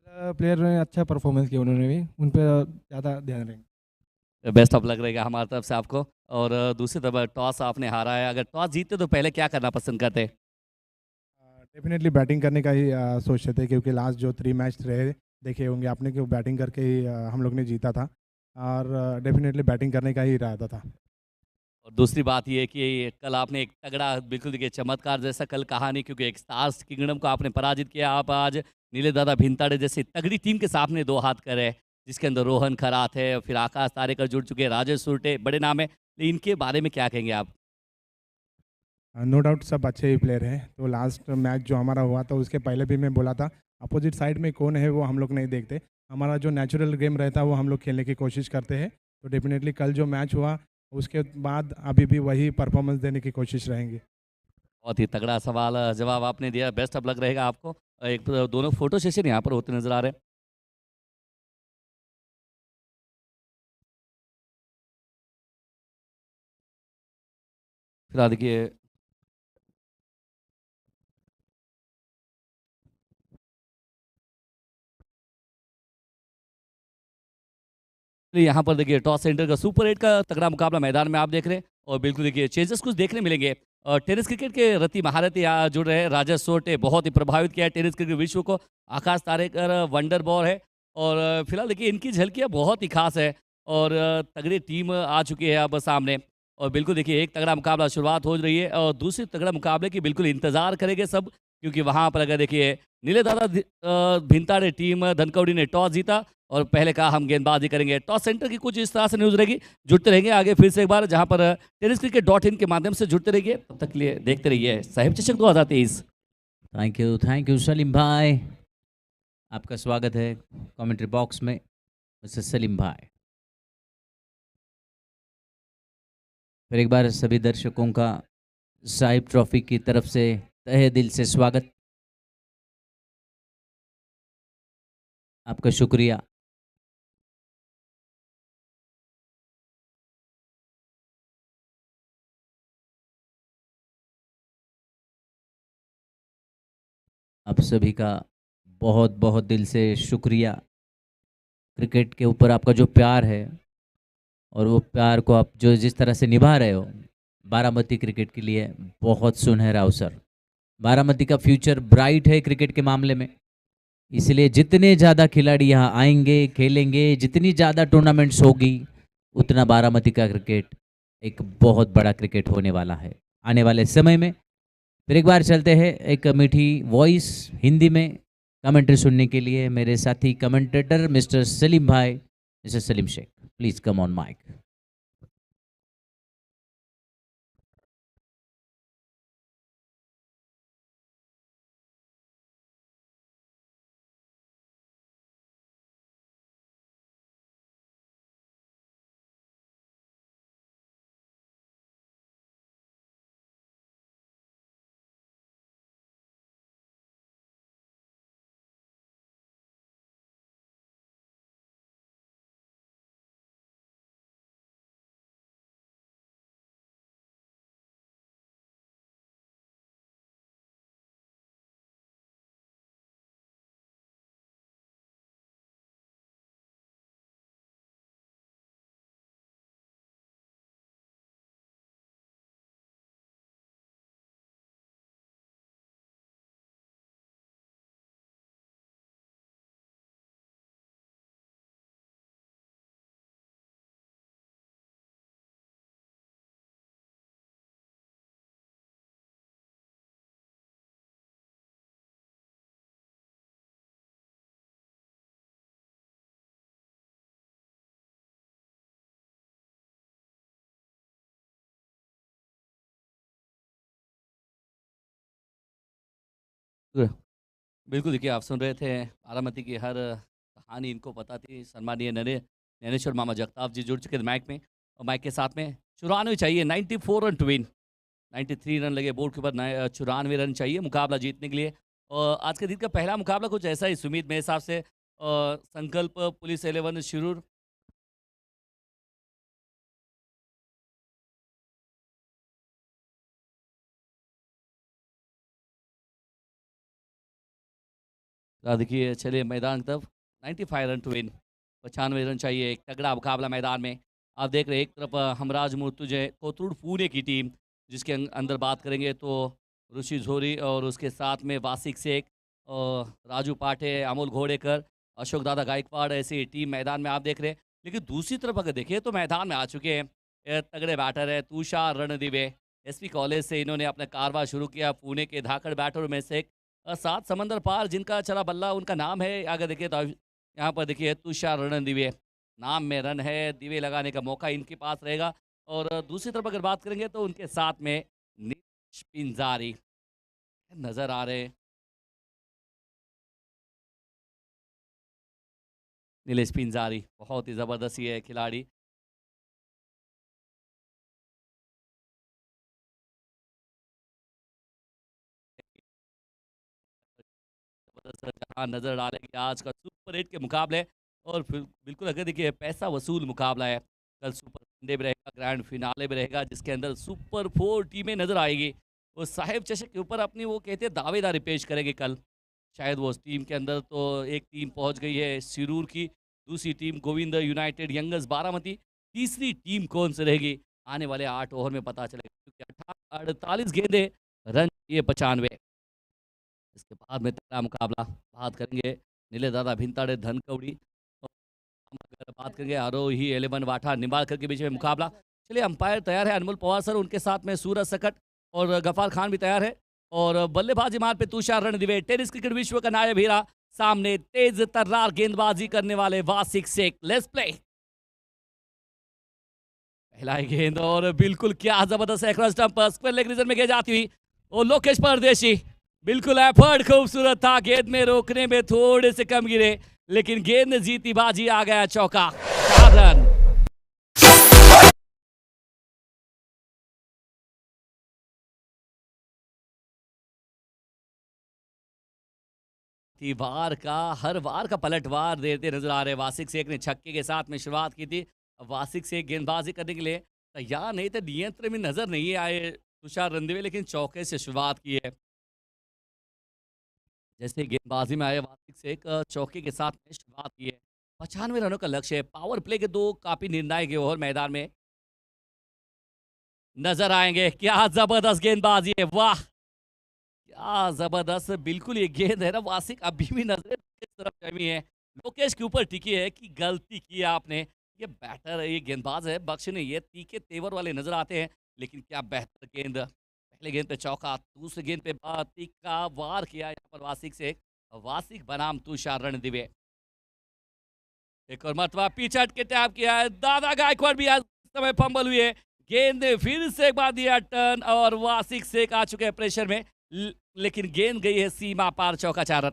प्लेयर ने अच्छा परफॉर्मेंस किया, उन्होंने भी उन पर ज़्यादा ध्यान रहेंगे. बेस्ट ऑफ लक रहेगा हमारी तरफ से आपको। और दूसरी तरफ टॉस आपने हारा है, अगर टॉस जीते तो पहले क्या करना पसंद करते हैं। डेफिनेटली बैटिंग करने का ही सोचते थे, क्योंकि लास्ट जो 3 मैच रहे देखे होंगे आपने कि बैटिंग करके ही हम लोग ने जीता था, और डेफिनेटली बैटिंग करने का ही इरादा था. और दूसरी बात ये है कि कल आपने एक तगड़ा, बिल्कुल देखिए चमत्कार जैसा कल कहानी, क्योंकि एक स्टार्स किंगडम को आपने पराजित किया। आप आज नीले दादा भिंताड़े जैसे तगड़ी टीम के सामने दो हाथ करे, जिसके अंदर रोहन खरात है, फिर आकाश तारेकर जुड़ चुके हैं, राजेश सुरटे बड़े नाम है, इनके बारे में क्या कहेंगे आप। नो डाउट सब अच्छे ही प्लेयर हैं. तो लास्ट मैच जो हमारा हुआ था उसके पहले भी मैं बोला था, अपोजिट साइड में कौन है वो हम लोग नहीं देखते, हमारा जो नेचुरल गेम रहता है वो हम लोग खेलने की कोशिश करते हैं. तो डेफिनेटली कल जो मैच हुआ उसके बाद अभी भी वही परफॉर्मेंस देने की कोशिश रहेंगी. बहुत ही तगड़ा सवाल जवाब आपने दिया, बेस्ट ऑफ लक रहेगा आपको। एक तो दोनों फोटो सेशन यहाँ पर होते नजर आ रहे हैं। फिलहाल देखिए यहाँ पर देखिए टॉस सेंटर का सुपर 8 का तगड़ा मुकाबला मैदान में आप देख रहे हैं, और बिल्कुल देखिए चेंजेस कुछ देखने मिलेंगे। टेनिस क्रिकेट के रति महारथी यहाँ जुड़ रहे हैं, राजेश सोरटे बहुत ही प्रभावित किया है टेनिस क्रिकेट विश्व को। आकाश तारेकर वंडर बॉल है, और फिलहाल देखिए इनकी झलकियाँ बहुत ही खास है, और तगड़ी टीम आ चुकी है अब सामने। और बिल्कुल देखिए एक तगड़ा मुकाबला शुरुआत हो रही है, और दूसरे तगड़ा मुकाबले की बिल्कुल इंतजार करेंगे सब, क्योंकि वहाँ पर अगर देखिए नीले दादा भिंताड़े टीम धनकवड़ी ने टॉस जीता, और पहले कहा हम गेंदबाजी करेंगे। टॉस सेंटर की कुछ इस तरह से न्यूज़ रहेगी, जुड़ते रहेंगे आगे फिर से एक बार, जहां पर tenniscricket.in के माध्यम से जुड़ते रहिए। तब तक के लिए देखते रहिए साहिब चषक 2023। थैंक यू सलीम भाई, आपका स्वागत है कमेंट्री बॉक्स में मिस्टर सलीम भाई। फिर एक बार सभी दर्शकों का साहिब ट्रॉफी की तरफ से तहे दिल से स्वागत, आपका शुक्रिया। आप सभी का बहुत बहुत दिल से शुक्रिया। क्रिकेट के ऊपर आपका जो प्यार है, और वो प्यार को आप जो जिस तरह से निभा रहे हो, बारामती क्रिकेट के लिए बहुत सुनहरा अवसर। बारामती का फ्यूचर ब्राइट है क्रिकेट के मामले में, इसलिए जितने ज़्यादा खिलाड़ी यहाँ आएंगे खेलेंगे, जितनी ज़्यादा टूर्नामेंट्स होगी, उतना बारामती का क्रिकेट एक बहुत बड़ा क्रिकेट होने वाला है आने वाले समय में। फिर एक बार चलते हैं एक मीठी वॉइस हिंदी में कमेंट्री सुनने के लिए मेरे साथी कमेंटेटर मिस्टर सलीम भाई, mister Salim Shaikh, please come on mic. बिल्कुल, देखिए आप सुन रहे थे बारामती की हर कहानी इनको पता थी। सम्मानीय नैनेश्वर मामा जगताप जी जुड़ चुके थे माइक में और माइक के साथ में 94 चाहिए, 94 रन टू विन। 93 रन लगे बोर्ड के ऊपर, 94 रन चाहिए मुकाबला जीतने के लिए। और आज के दिन का पहला मुकाबला कुछ ऐसा ही सुमित मेरे हिसाब से संकल्प पुलिस 11 शिरूर। देखिए चलिए मैदान की तरफ। 95 रन टू विन, 95 रन चाहिए, एक तगड़ा मुकाबला मैदान में। आप देख रहे हैं एक तरफ हमराज मुर्तुजे कोथरूड पुणे की टीम, जिसके अंदर बात करेंगे तो ऋषि झोरी और उसके साथ में वासिक शेख और राजू पाटे, अमोल घोड़ेकर, अशोक दादा गायकवाड़, ऐसी टीम मैदान में आप देख रहे हैं। लेकिन दूसरी तरफ अगर देखिए तो मैदान में आ चुके हैं तगड़े बैटर है तुषार रणदिवे। एसपी कॉलेज से इन्होंने अपना कारवा शुरू किया, पुणे के धाकड़ बैटरों में से एक। सात समंदर पार जिनका चला बल्ला उनका नाम है। अगर देखिए तो यहाँ पर देखिए तुषार रणदिवे, नाम में रन है, दिवे लगाने का मौका इनके पास रहेगा। और दूसरी तरफ अगर बात करेंगे तो उनके साथ में नीश पिंजारी नजर आ रहे हैं। नीलेश पिंजारी बहुत ही जबरदस्त ये खिलाड़ी। जहां नजर डालेंगे आज का सुपर 8 के मुकाबले। और फिर बिल्कुल अगर देखिए पैसा वसूल मुकाबला है। कल सुपर संडे भी रहेगा, ग्रैंड फिनाले भी रहेगा, जिसके अंदर सुपर 4 टीमें नजर आएगी। वो साहेब चषक के ऊपर अपनी वो कहते हैं दावेदारी पेश करेंगे कल। शायद वो उस टीम के अंदर तो एक टीम पहुंच गई है सिरूर की, दूसरी team Govind United youngers Baramati, तीसरी टीम कौन सी रहेगी आने वाले 8 ओवर में पता चलेगा। क्योंकि 48 गेंदे, रन ये 95। इसके बाद में तगड़ा मुकाबला बात करेंगे नीले दादा भिंताड़े धनकवड़ी और हम अगर बात करेंगे आरोही 11 वाठा निम्बाड़कर के बीच में मुकाबला। चलिए अंपायर तैयार है, अनमोल पवार सर, उनके साथ में सूरज सकट और गफार खान भी तैयार है। और बल्लेबाजी मार पे तुषार रणदिवे, टेनिस क्रिकेट विश्व का नायब हीरा, सामने तेज तर्रार गेंदबाजी करने वाले वासिक शेख। Let's play. पहला ही गेंद और बिल्कुल क्या जबरदस्त है, क्रॉस स्टंप पर स्क्वायर लेग रीजन में गेंद जाती हुई और लोकेश परदेशी, बिल्कुल एफर्ट खूबसूरत था, गेंद में रोकने में थोड़े से कम गिरे, लेकिन गेंद ने जीती बाजी, आ गया चौका। 4 रन। वार का हर वार का पलटवार देते नजर आ रहे वासिक शेख ने छक्के के साथ में शुरुआत की थी। अब वासिक शेख गेंदबाजी करने के लिए तैयार नहीं थे, नियंत्रण में नजर नहीं आए तुषार रणदिवे, लेकिन चौके से शुरुआत की है। जैसे गेंदबाजी में आए वासिक शेख, चौके के साथ में शुरुआत की है। 95 रनों का लक्ष्य है। पावर प्ले के 2 काफी निर्णायक ओवर मैदान में नजर आएंगे। क्या जबरदस्त गेंदबाजी है, वाह क्या जबरदस्त, बिल्कुल ये गेंद है ना वासिक अभी भी नजर इस तरफ जमी है, लोकेश के ऊपर टिकी है कि गलती की आपने। ये बैटर है, ये गेंदबाज है, बख्श नहीं, ये तीखे तेवर वाले नजर आते हैं, लेकिन क्या बेहतर गेंद। पहले गेंद पे चौका, दूसरे गेंद पे तीखा वार किया यहाँ पर वासिक से। वासिक बनाम तुषार रणदिवे। एक और मरतबा पीछे हट के टैप किया है, दादा गायकवाड़ भी आज समय फंबल हुई है। गेंद ने फिर से एक बार दिया टर्न और वासिक शेख आ चुके हैं प्रेशर में। लेकिन गेंद गई है सीमा पार, चौका 4 रन।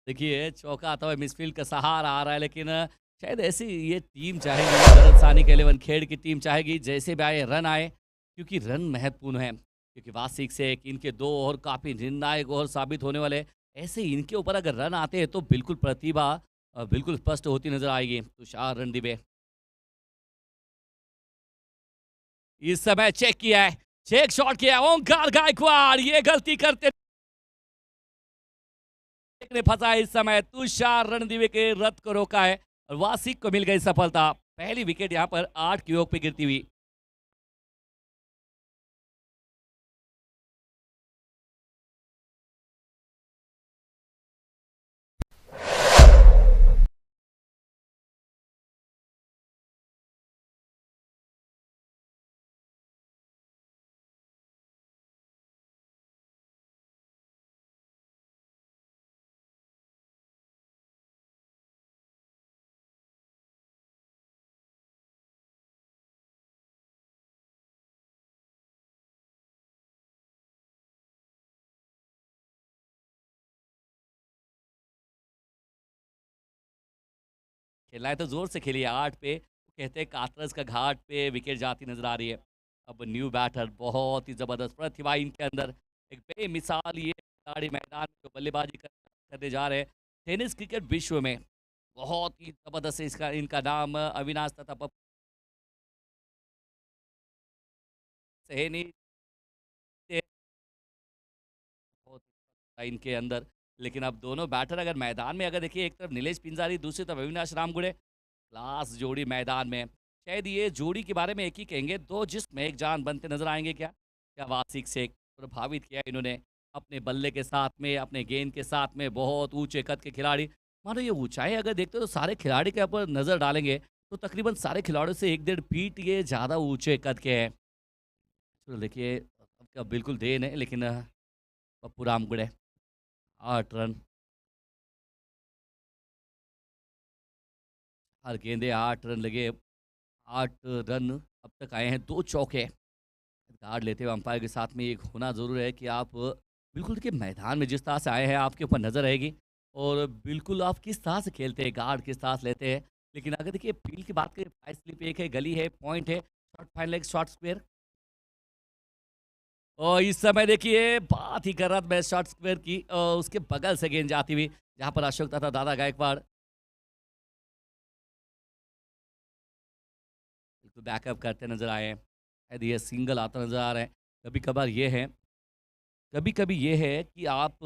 देखिए चौका आता हुआ मिसफील्ड का सहारा आ रहा है, लेकिन शायद ऐसी ये टीम चाहेगी, भरत सानी के 11 खेड़ की टीम चाहेगी जैसे भी आए रन आए, क्योंकि रन महत्वपूर्ण है। क्योंकि वासिक से इनके 2 ओवर काफी निर्णायक ओवर साबित होने वाले। ऐसे इनके ऊपर अगर रन आते हैं तो बिल्कुल प्रतिभा बिल्कुल स्पष्ट होती नजर आएगी तुषार रणदिवे। इस समय चेक किया है, चेक शॉट किया है, ओंकार गायकवाड़ ये गलती करते ने फंसा है। इस समय तुषार रणदिवे के रथ को रोका है और वासिक को मिल गई सफलता। पहली विकेट यहां पर 8 की ओर पे गिरती हुई। खेलना है तो ज़ोर से खेलिए 8 पे। कहते हैं कातरस का घाट पे विकेट जाती नज़र आ रही है। अब न्यू बैटर बहुत ही ज़बरदस्त प्रतिभा इनके अंदर, एक बेमिसाल ये खिलाड़ी मैदान में जो बल्लेबाजी करने जा रहे हैं। टेनिस क्रिकेट विश्व में बहुत ही ज़बरदस्त है इसका इनका नाम अविनाश तथा पप्पू सैनी थे, बहुत था इनके अंदर। लेकिन अब दोनों बैटर अगर मैदान में अगर देखिए, एक तरफ नीलेश पिंजारी, दूसरी तरफ अविनाश रामगुड़े, क्लास जोड़ी मैदान में। शायद ये जोड़ी के बारे में एक ही कहेंगे, दो जिस्म एक जान बनते नजर आएंगे क्या? क्या वासिक से प्रभावित किया इन्होंने अपने बल्ले के साथ में, अपने गेंद के साथ में। बहुत ऊंचे कद के खिलाड़ी, मानो ये ऊंचाई अगर देखते हो तो सारे खिलाड़ी के ऊपर नजर डालेंगे तो तकरीबन सारे खिलाड़ियों से 1-1.5 फीट ये ज़्यादा ऊंचे कद के हैं। चलो देखिए, आपका बिल्कुल देन है, लेकिन पप्पू रामगुड़े 8 रन, हर गेंदे 8 रन लगे। 8 रन अब तक आए हैं, 2 चौके। कार्ड लेते हुए अंपायर के साथ में एक होना ज़रूर है कि आप बिल्कुल देखिए मैदान में जिस तरह से आए हैं आपके ऊपर नज़र रहेगी, और बिल्कुल आप किस तरह से खेलते हैं, गार्ड किस तरह से लेते हैं। लेकिन अगर देखिए फील्ड की बात करें, 5 स्लिप एक है, गली है, पॉइंट है, short fine leg, short square. और इस समय देखिए बात ही कर रहा था मैं शॉर्ट स्क्वेयर की, उसके बगल से गेंद जाती हुई, जहाँ पर अशोक तथा दादा गायकवाड़ बिल्कुल बैकअप करते नजर आए हैं। शायद ये सिंगल आता नजर आ रहे हैं। कभी कभार ये है, कभी कभी ये है कि आप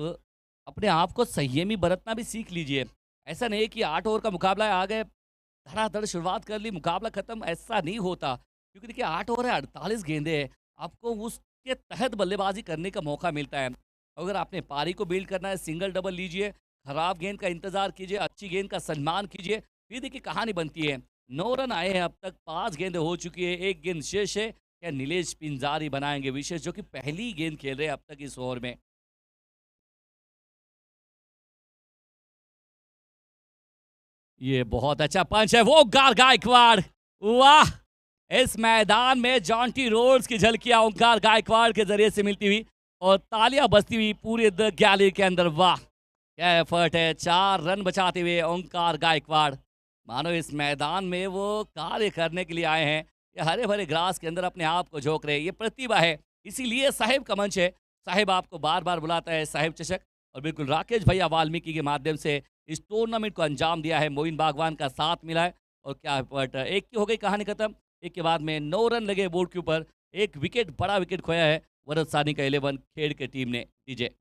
अपने आप को संयमी बरतना भी सीख लीजिए। ऐसा नहीं है कि 8 ओवर का मुकाबला है, आ गए धड़ाधड़ शुरुआत कर ली, मुकाबला खत्म, ऐसा नहीं होता। क्योंकि देखिए 8 ओवर है, 48 गेंदे हैं, आपको उसके तहत बल्लेबाजी करने का मौका मिलता है। अगर आपने पारी को बिल्ड करना है, सिंगल डबल लीजिए, खराब गेंद का इंतजार कीजिए, अच्छी गेंद का सम्मान कीजिए, फिर देखिए कहानी बनती है। 9 रन आए हैं अब तक, 5 गेंदें हो चुकी है, एक गेंद शेष है। क्या नीलेश पिंजारी बनाएंगे विशेष, जो कि पहली गेंद खेल रहे हैं अब तक इस ओवर में। ये बहुत अच्छा पंच है, वो गायकवाड़, वाह! इस मैदान में जॉन्टी रोड्स की झलकियां ओंकार गायकवाड़ के जरिए से मिलती हुई और तालियां बजती हुई पूरे द गैलरी के अंदर। वाह क्या एफर्ट है, 4 रन बचाते हुए ओंकार गायकवाड़। मानो इस मैदान में वो कार्य करने के लिए आए हैं, ये हरे भरे ग्रास के अंदर अपने आप को झोंक रहे हैं। ये प्रतिभा है, इसीलिए साहिब का मंच है। साहिब आपको बार बार बुलाता है, साहिब चषक। और बिल्कुल राकेश भैया वाल्मीकि के माध्यम से इस टूर्नामेंट को अंजाम दिया है, मोइन बागवान का साथ मिला है। और क्या एफर्ट, एक की हो गई कहानी खत्म। एक के बाद में 9 रन लगे बोर्ड के ऊपर, एक विकेट, बड़ा विकेट खोया है वरद सानी का 11 खेड़ के टीम ने। डीजे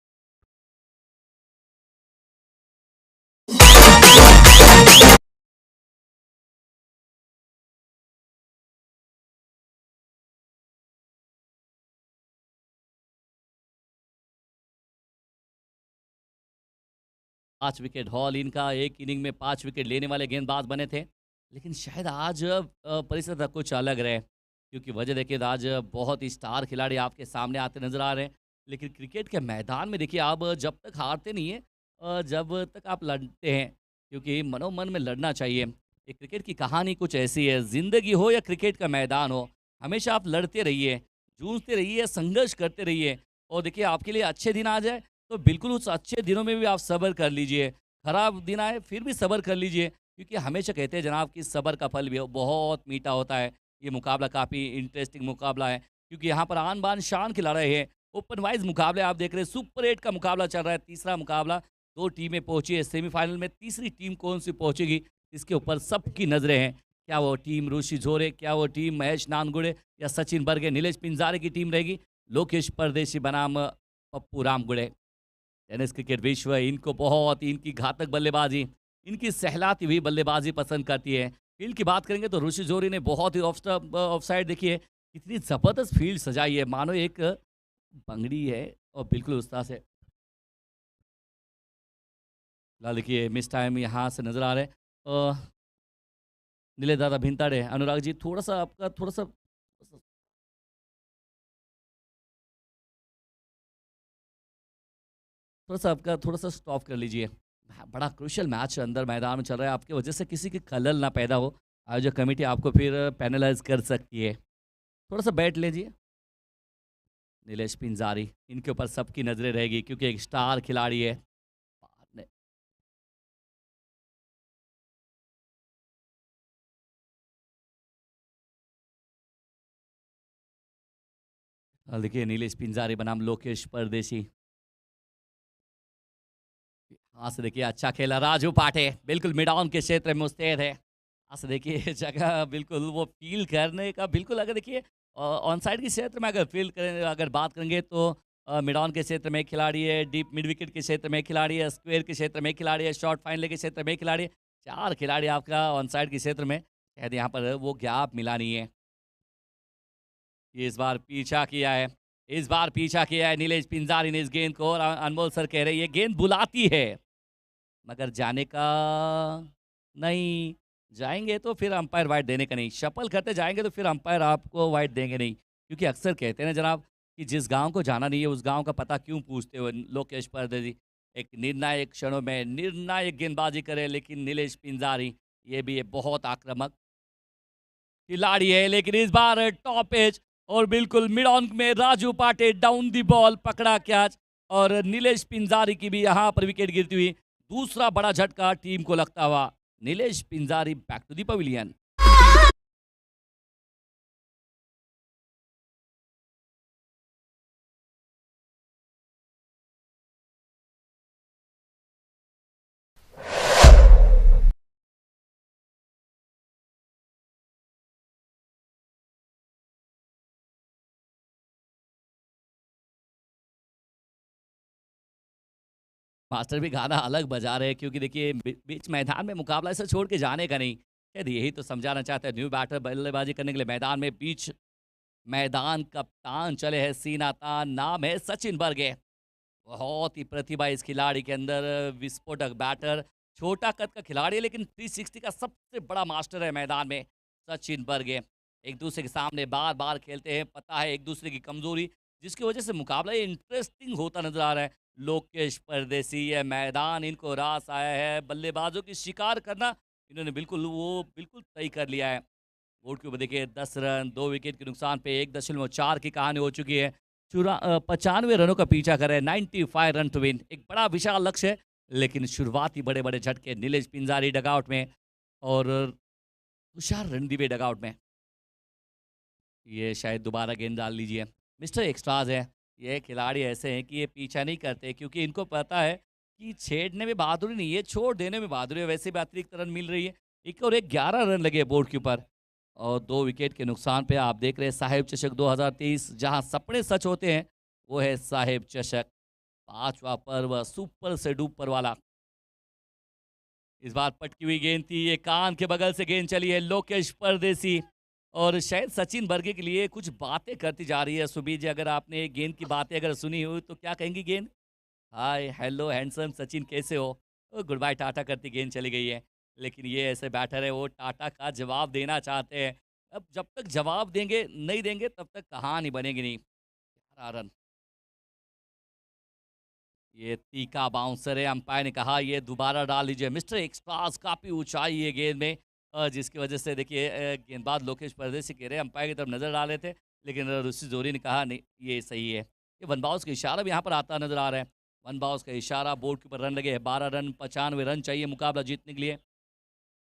5 विकेट हॉल इनका, एक इनिंग में 5 विकेट लेने वाले गेंदबाज बने थे। लेकिन शायद आज परिस्थिति कुछ अलग रहे, क्योंकि वजह देखिए आज बहुत ही स्टार खिलाड़ी आपके सामने आते नजर आ रहे हैं। लेकिन क्रिकेट के मैदान में देखिए आप जब तक हारते नहीं है, जब तक आप लड़ते हैं, क्योंकि मनोमन में लड़ना चाहिए। ये क्रिकेट की कहानी कुछ ऐसी है, ज़िंदगी हो या क्रिकेट का मैदान हो, हमेशा आप लड़ते रहिए, जूझते रहिए, संघर्ष करते रहिए। और देखिए आपके लिए अच्छे दिन आ जाए तो बिल्कुल उस अच्छे दिनों में भी आप सब्र कर लीजिए, खराब दिन आए फिर भी सब्र कर लीजिए, क्योंकि हमेशा कहते हैं जनाब कि सब्र का फल भी बहुत मीठा होता है। ये मुकाबला काफ़ी इंटरेस्टिंग मुकाबला है, क्योंकि यहाँ पर आन बान शान खिला रहे हैं। ओपन वाइज मुकाबले आप देख रहे हैं, सुपर 8 का मुकाबला चल रहा है, तीसरा मुकाबला। 2 टीमें पहुंची है सेमीफाइनल में, तीसरी टीम कौन सी पहुंचेगी इसके ऊपर सबकी नज़रें हैं। क्या वो टीम ऋषि झोरे, क्या वो टीम महेश नानगुड़े या सचिन बर्गे, नीलेश पिंजारे की टीम रहेगी, लोकेश परदेशी बनाम पप्पू रामगुड़े। टेनिस क्रिकेट विश्व इनको बहुत, इनकी घातक बल्लेबाजी, इनकी सहलाती हुई बल्लेबाजी पसंद करती है। फील्ड की बात करेंगे तो ऋषि जोरी ने बहुत ही ऑफ साइड देखिए कितनी ज़बरदस्त फील्ड सजाई है, मानो एक बंगड़ी है। और बिल्कुल उस तरह से फिलहाल देखिए मिस टाइम यहाँ से नज़र आ रहे हैं। नीले दादा भिंताड़े, अनुराग जी थोड़ा सा आपका थोड़ा सा स्टॉप कर लीजिए। बड़ा क्रूशियल मैच अंदर मैदान में चल रहा है, आपकी वजह से किसी की खलल ना पैदा हो, आयोजक कमेटी आपको फिर पेनलाइज कर सकती है। थोड़ा सा बैठ लीजिए। नीलेश पिंजारी, इनके ऊपर सबकी नज़रें रहेगी, क्योंकि एक स्टार खिलाड़ी है। देखिए नीलेश पिंजारी बनाम लोकेश परदेसी। यहाँ से देखिए अच्छा खेला राजू पाटे, बिल्कुल मिड ऑन के क्षेत्र में मुस्तैद है। यहाँ से देखिए जगह बिल्कुल वो फील करने का बिल्कुल, अगर देखिए ऑन साइड के क्षेत्र में अगर फील करें, अगर बात करेंगे तो मिड ऑन के क्षेत्र में एक खिलाड़ी है, डीप मिड विकेट के क्षेत्र में एक खिलाड़ी है, स्क्वायर के क्षेत्र में एक खिलाड़ी है, शॉर्ट फाइनल के क्षेत्र में एक खिलाड़ी है। 4 खिलाड़ी आपका ऑन साइड के क्षेत्र में, शायद यहाँ पर वो गैप मिला नहीं है। ये इस बार पीछा किया है, इस बार पीछा किया है नीलेश पिंजारी ने इस गेंद को, और अनमोल सर कह रहे हैं ये गेंद बुलाती है, मगर जाने का नहीं। जाएंगे तो फिर अंपायर वाइड देने का नहीं, शफल करते जाएंगे तो फिर अंपायर आपको वाइड देंगे नहीं, क्योंकि अक्सर कहते हैं ना जनाब कि जिस गांव को जाना नहीं है उस गांव का पता क्यों पूछते हो। लोकेश परदेसी एक निर्णायक क्षणों में निर्णायक गेंदबाजी करे, लेकिन नीलेश पिंजारी ये भी बहुत आक्रामक खिलाड़ी है, लेकिन इस बार टॉप एज और बिल्कुल मिड ऑन में राजू पाटे डाउन दी बॉल पकड़ा कैच, और नीलेश पिंजारी की भी यहां पर विकेट गिरती हुई दूसरा बड़ा झटका टीम को लगता हुआ। Nilesh Pinjari back to the pavilion. Master भी गाना अलग बजा रहे हैं, क्योंकि देखिए बीच मैदान में मुकाबला ऐसा छोड़ के जाने का नहीं, शायद यही तो समझाना चाहते हैं। न्यू बैटर बल्लेबाजी करने के लिए मैदान में, बीच मैदान कप्तान चले हैं सीना तान, नाम है सचिन बर्गे। बहुत ही प्रतिभा इस खिलाड़ी के अंदर, विस्फोटक बैटर, छोटा कद का खिलाड़ी है लेकिन 360 का सबसे बड़ा मास्टर है मैदान में सचिन बर्गे। एक दूसरे के सामने बार बार खेलते हैं, पता है एक दूसरे की कमजोरी, जिसकी वजह से मुकाबला इंटरेस्टिंग होता नजर आ रहा है। लोकेश परदेसी, ये मैदान इनको रास आया है, बल्लेबाजों की शिकार करना इन्होंने बिल्कुल तय कर लिया है। बोर्ड के ऊपर देखिए 10 रन 2 विकेट के नुकसान पे 1.4 की कहानी हो चुकी है। 95 रनों का पीछा कर रहे हैं, 95 रन टू विन, एक बड़ा विशाल लक्ष्य है, लेकिन शुरुआती बड़े बड़े झटके नीलेश पिंजारी डगआउट में और तुषार रणदीवे डगआउट में। ये शायद दोबारा गेंद डाल लीजिए। मिस्टर एक्स्ट्राज है, ये खिलाड़ी ऐसे हैं कि ये पीछा नहीं करते, क्योंकि इनको पता है कि छेड़ने में बहादुरी नहीं है, छोड़ देने में बहादुरी है। वैसे भी अतिरिक्त रन मिल रही है, एक और एक 11 रन लगे बोर्ड के ऊपर, और 2 विकेट के नुकसान पे आप देख रहे हैं साहिब चषक 2023, जहां सपने सच होते हैं वो है साहिब चषक, 5वां पर्व सुपर से डुपर वाला। इस बार पटकी हुई गेंद थी, ये कान के बगल से गेंद चली है, लोकेश परदेसी और शायद सचिन बर्गे के लिए कुछ बातें करती जा रही है। सुबीर जी, अगर आपने गेंद की बातें अगर सुनी हो तो क्या कहेंगी गेंद? हाय हेलो हैंडसम सचिन कैसे हो? गुड बाय टाटा करती गेंद चली गई है, लेकिन ये ऐसे बैटर है वो टाटा का जवाब देना चाहते हैं। अब जब तक जवाब देंगे नहीं देंगे तब तक कहानी बनेगी नहीं। 11 रन, ये तीखा बाउंसर है, अंपायर ने कहा ये दोबारा डाल लीजिए। मिस्टर एक्स्ट्रास काफ़ी ऊंचाई है गेंद में, जिसकी वजह से देखिए गेंदबाज लोकेश परदेसी कह रहे अंपायर की तरफ नजर डाले थे, लेकिन ऋषि जोरी ने कहा नहीं ये सही है। ये वन बाउंस का इशारा भी यहाँ पर आता नजर आ रहा है। वन बाउंस का इशारा, बोर्ड के ऊपर रन लगे हैं 12 रन, 95 रन चाहिए मुकाबला जीतने के लिए,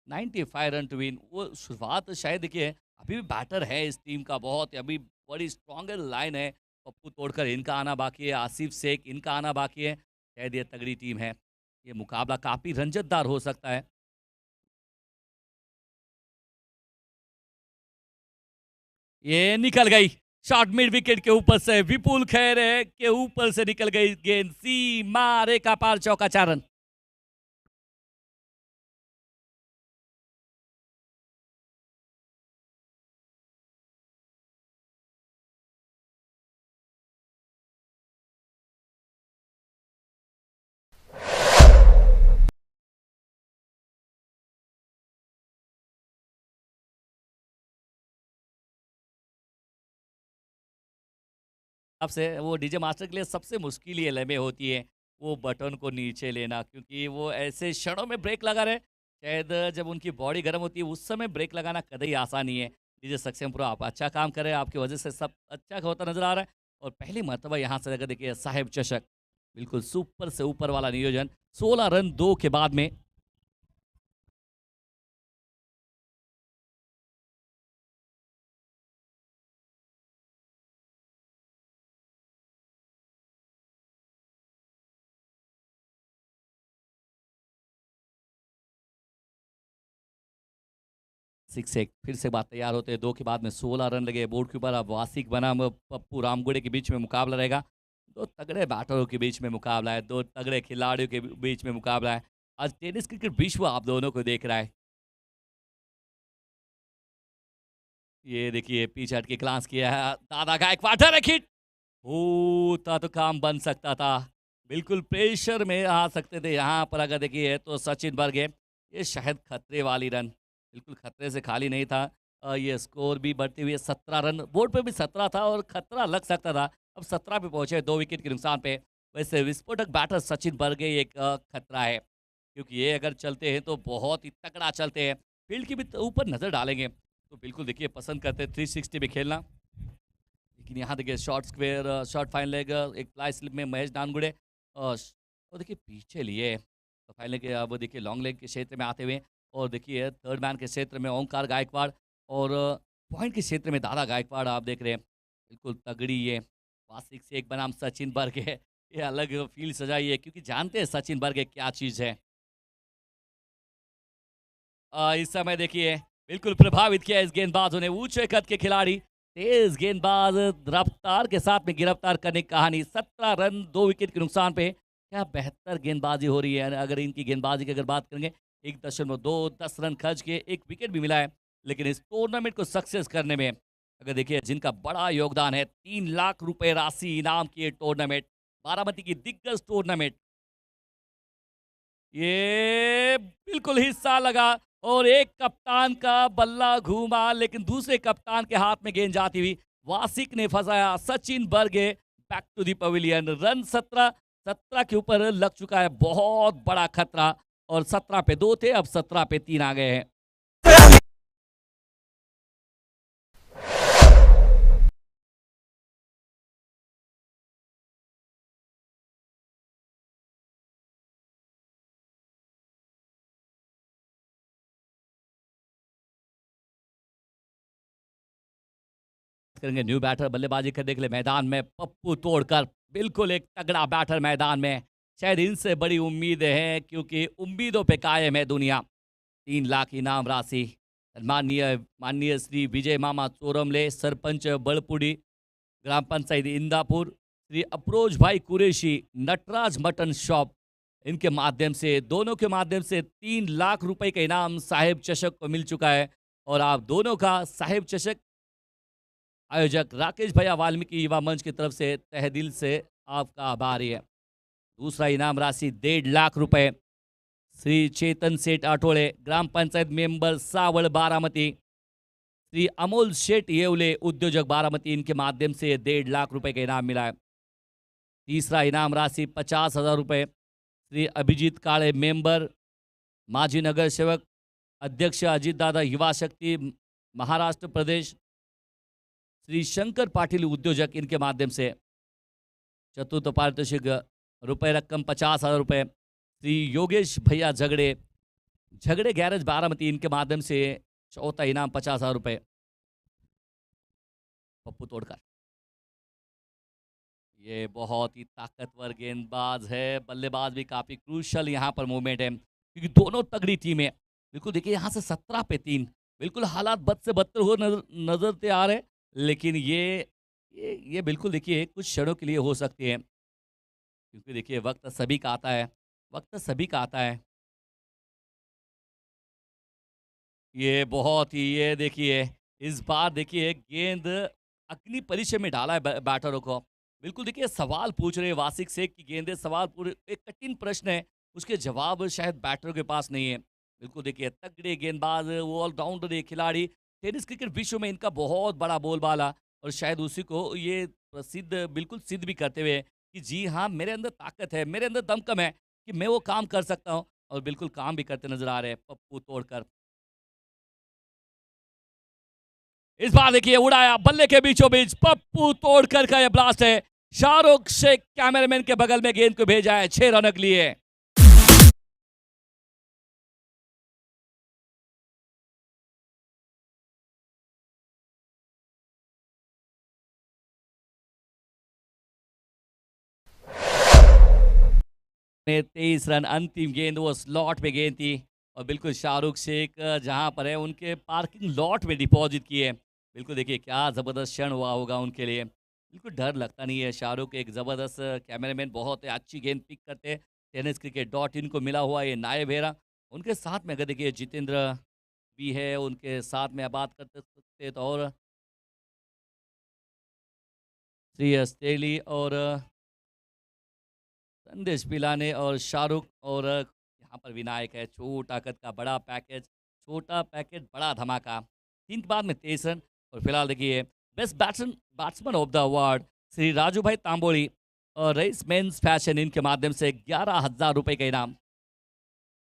95 रन टू विन। वो शुरुआत शायद देखिए अभी भी बैटर है इस टीम का बहुत, अभी बड़ी स्ट्रॉन्गर लाइन है। पप्पू तोड़कर इनका आना बाकी है, आसिफ शेख इनका आना बाकी है, शायद ये तगड़ी टीम है। ये मुकाबला काफी रंजतदार हो सकता है। ये निकल गई शॉट मिड विकेट के ऊपर से, विपुल खैरे के ऊपर से निकल गई गेंद, सीमा रेखा पार, चौका 4 रन। सबसे वो डीजे मास्टर के लिए सबसे मुश्किल ये लम्हे होती है, वो बटन को नीचे लेना, क्योंकि वो ऐसे क्षणों में ब्रेक लगा रहे, शायद जब उनकी बॉडी गर्म होती है उस समय ब्रेक लगाना कतई आसान नहीं है। डीजे सक्षम प्रो आप अच्छा काम कर रहे हैं, आपकी वजह से सब अच्छा होता नजर आ रहा है। और पहली मरतबा यहाँ से अगर देखिए साहिब चषक, बिल्कुल सुपर से ऊपर वाला नियोजन, 16 रन 2 के बाद में। सिक्स एक फिर से बात तैयार होते हैं 2 के बाद में 16 रन लगे बोर्ड के ऊपर। अब वासिक बनाम पप्पू रामगुड़े के बीच में मुकाबला रहेगा। 2 तगड़े बैटरों के बीच में मुकाबला है, 2 तगड़े खिलाड़ियों के बीच में मुकाबला है। आज टेनिस क्रिकेट विश्व आप दोनों को देख रहा है। ये देखिए पीछे हट के ग्लांस किया है, दादा गायकवाड हिट होता तो काम बन सकता था। बिल्कुल प्रेशर में आ सकते थे यहाँ पर अगर देखिए तो सचिन बर्गे। ये शायद खतरे वाली रन, बिल्कुल खतरे से खाली नहीं था। ये स्कोर भी बढ़ते हुए 17 रन, बोर्ड पे भी 17 था और खतरा लग सकता था। अब 17 पे पहुंचे 2 विकेट के नुकसान पे। वैसे विस्फोटक बैटर सचिन बर्गे एक खतरा है, क्योंकि ये अगर चलते हैं तो बहुत ही तगड़ा चलते हैं। फील्ड की भी ऊपर नज़र डालेंगे तो बिल्कुल देखिए पसंद करते हैं 360 में खेलना। लेकिन यहाँ देखिए short square, short fine leg, एक फ्लाई स्लिप में महेश नानगुड़े और देखिए पीछे लिए तो फाइन लेग। अब देखिए लॉन्ग लेग के क्षेत्र में आते हुए और देखिए थर्ड मैन के क्षेत्र में ओंकार गायकवाड़ और पॉइंट के क्षेत्र में दादा गायकवाड़ आप देख रहे हैं। बिल्कुल तगड़ी ये वासिक से एक बनाम सचिन बर्गे है। ये अलग फील सजाई है क्योंकि जानते हैं सचिन बर्गे क्या चीज़ है। इस समय देखिए बिल्कुल प्रभावित किया इस गेंदबाजों ने। ऊंचे कद के खिलाड़ी, तेज गेंदबाज, रफ्तार के साथ में गिरफ्तार करने की कहानी। 17 रन 2 विकेट के नुकसान पे। क्या बेहतर गेंदबाजी हो रही है। अगर इनकी गेंदबाजी की अगर बात करेंगे 1.2 10 रन खर्च के 1 विकेट भी मिला है। लेकिन इस टूर्नामेंट को सक्सेस करने में अगर देखिए जिनका बड़ा योगदान है, 3 लाख रुपए राशि इनाम की ये टूर्नामेंट, बारामती की दिग्गज टूर्नामेंट, ये बिल्कुल हिस्सा लगा और एक कप्तान का बल्ला घूमा लेकिन दूसरे कप्तान के हाथ में गेंद जाती हुई वासिक ने फंसाया Sachin Barge back to the pavilion. Run 17 के ऊपर लग चुका है बहुत बड़ा खतरा और 17 पे 2 थे, अब 17 पे 3 आ गए हैं। करेंगे न्यू बैटर बल्लेबाजी करने के लिए मैदान में पप्पू तोड़कर। बिल्कुल एक तगड़ा बैटर मैदान में, शायद इनसे बड़ी उम्मीदें हैं क्योंकि उम्मीदों पे कायम है दुनिया। 3 लाख इनाम राशि। माननीय श्री विजय मामा चोरमले, सरपंच बड़पुड़ी, ग्राम पंचायत इंदापुर, श्री अप्रोज भाई कुरेशी, नटराज मटन शॉप, इनके माध्यम से, दोनों के माध्यम से 3 लाख रुपए का इनाम साहेब चषक को मिल चुका है। और आप दोनों का साहेब चषक आयोजक राकेश भैया वाल्मीकि युवा मंच की तरफ से तहे दिल से आपका आभारी है। दूसरा इनाम राशि 1.5 लाख रुपए श्री चेतन सेठ आठोड़े, ग्राम पंचायत मेंबर सावड़ बारामती, श्री अमोल शेठ येवले, उद्योजक बारामती, इनके माध्यम से 1.5 लाख रुपए का इनाम मिला है। तीसरा इनाम राशि 50,000 रुपये श्री अभिजीत काले, मेंबर, माजी नगर सेवक, अध्यक्ष अजीत दादा युवा शक्ति महाराष्ट्र प्रदेश, श्री शंकर पाटिल, उद्योजक, इनके माध्यम से। चतुर्थ पारितोषिक रुपए रकम 50,000 रुपये श्री योगेश भैया झगड़े गैरेज बारामती, इनके माध्यम से। चौथा इनाम 50,000 रुपये पप्पू तोड़कर। ये बहुत ही ताकतवर गेंदबाज है, बल्लेबाज भी काफ़ी क्रूशल यहाँ पर मूवमेंट है क्योंकि दोनों तगड़ी टीमें। बिल्कुल देखिए यहाँ से 17 पे 3, बिल्कुल हालात बद से बदतर हो नजर आ रहे, लेकिन ये बिल्कुल देखिए कुछ क्षणों के लिए हो सकती है क्योंकि देखिए वक्त सभी का आता है, वक्त सभी का आता है। ये बहुत ही, ये देखिए इस बार देखिए गेंद अग्नि परीक्षा में डाला है बैटरों को। बिल्कुल देखिए सवाल पूछ रहे वासिक शेख की गेंदें, सवाल पूरे एक कठिन प्रश्न है, उसके जवाब शायद बैटरों के पास नहीं है। बिल्कुल देखिए तगड़े गेंदबाज, वो ऑलराउंडर एक खिलाड़ी, टेनिस क्रिकेट विश्व में इनका बहुत बड़ा बोलबाला और शायद उसी को ये बिल्कुल सिद्ध भी करते हुए कि जी हाँ मेरे अंदर ताकत है, मेरे अंदर दमकम है कि मैं वो काम कर सकता हूँ और बिल्कुल काम भी करते नजर आ रहे हैं पप्पू तोड़कर। इस बार देखिए उड़ाया बल्ले के बीचों बीच, पप्पू तोड़कर का यह ब्लास्ट है। शाहरुख शेख कैमरामैन के बगल में गेंद को भेजा है 6 रन के लिए। ने 23 रन, अंतिम गेंद वो स्लॉट पे गेंद थी, और बिल्कुल शाहरुख शेख जहाँ पर है उनके पार्किंग लॉट में डिपॉजिट किए। बिल्कुल देखिए क्या ज़बरदस्त क्षण हुआ होगा उनके लिए। बिल्कुल डर लगता नहीं है, शाहरुख एक ज़बरदस्त कैमरामैन बहुत अच्छी गेंद पिक करते हैं। टेनिस क्रिकेट डॉट इन को मिला हुआ ये नायब हेरा। उनके साथ में अगर देखिए जितेंद्र भी है, उनके साथ में आप बात करते सकते तो और श्रेयस तेली और संदेश पिलाने और शाहरुख और यहाँ पर विनायक है। छोटा कद का बड़ा पैकेज, छोटा पैकेज बड़ा धमाका। 3 के बाद में 23 रन। और फिलहाल देखिए best batsman of the award Shri Raju भाई तांबोली और रईस मेंस फैशन इनके माध्यम से 11,000 रुपये का इनाम।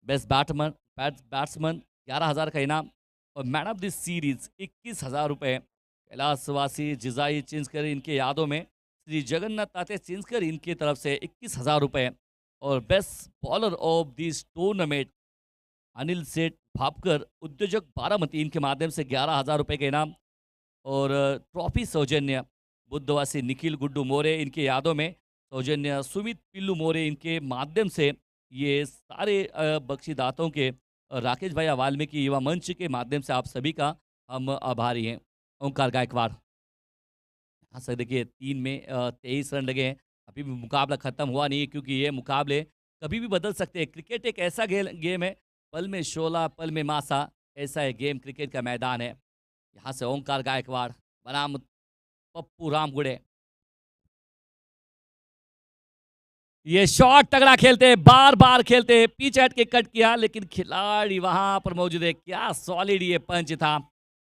बेस्ट बैट्समैन 11,000 का इनाम। और मैन ऑफ दिस सीरीज 21,000 रुपये कैलाशवासी जिजाई चिंसकर इनके यादों में श्री जगन्नाथ ताते चिंसकर इनकी तरफ से 21,000 रुपये। और best bowler of this tournament Anil सेठ भापकर उद्योजक बारामती इनके माध्यम से 11,000 रुपये का इनाम। और ट्रॉफी सौजन्य बुद्धवासी निखिल गुड्डू मोरे इनके यादों में सौजन्य सुमित पिल्लू मोरे इनके माध्यम से ये सारे बख्शीदातों के राकेश भैया वाल्मीकि युवा मंच के माध्यम से आप सभी का हम आभारी हैं। ओंकार गायकवाड़ हाँ सर देखिए 3 में 23 रन लगे हैं। अभी भी मुकाबला ख़त्म हुआ नहीं है क्योंकि ये मुकाबले कभी भी बदल सकते हैं। क्रिकेट एक ऐसा गेम है, पल में शोला पल में मासा, ऐसा है गेम क्रिकेट का मैदान है। यहाँ से ओंकार गायकवाड़ बनाम पप्पू रामगुड़े, ये शॉट तगड़ा खेलते, बार बार खेलते, पिच हट के कट किया लेकिन खिलाड़ी वहां पर मौजूद है। क्या सॉलिड ये पंच था।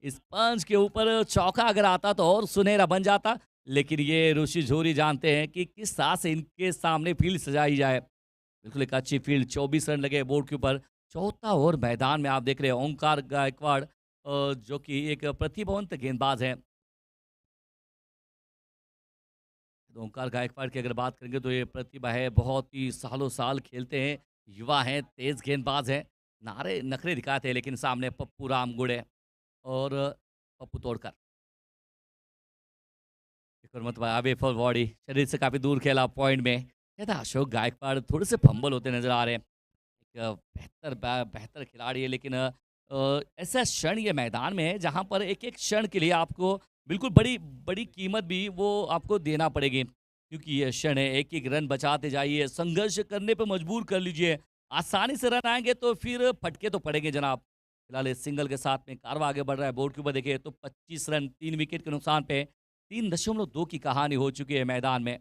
इस पंच के ऊपर चौका अगर आता तो और सुनहरा बन जाता, लेकिन ये ऋषि झूरी जानते हैं कि किस तरह से इनके सामने फील्ड सजाई जाए। बिल्कुल एक अच्छी फील्ड, 24 रन लगे बोर्ड के ऊपर। चौथा ओवर मैदान में आप देख रहे हैं ओंकार गायकवाड़ जो कि एक प्रतिभावंत गेंदबाज है। तो ओंकार गायकवाड़ की अगर बात करेंगे तो ये प्रतिभा है, बहुत ही सालों साल खेलते हैं, युवा हैं, तेज गेंदबाज हैं, नारे नखरे दिखाते हैं, लेकिन सामने पप्पू रामगुड़े और पप्पू तोड़कर। एक और मतलब आगे फॉर बॉडी शरीर से काफ़ी दूर खेला पॉइंट में। कहता अशोक गायकवाड़ थोड़े से फंबल होते नजर आ रहे हैं। एक बेहतर खिलाड़ी है, लेकिन ऐसा क्षण ये मैदान में है जहाँ पर एक एक क्षण के लिए आपको बिल्कुल बड़ी बड़ी कीमत भी वो आपको देना पड़ेगी, क्योंकि ये क्षण है। एक एक रन बचाते जाइए, संघर्ष करने पे मजबूर कर लीजिए। आसानी से रन आएंगे तो फिर फटके तो पड़ेंगे जनाब। फिलहाल इस सिंगल के साथ में कारवा आगे बढ़ रहा है। बोर्ड के ऊपर देखिए तो 25 रन 3 विकेट के नुकसान पे 3.2 की कहानी हो चुकी है मैदान में।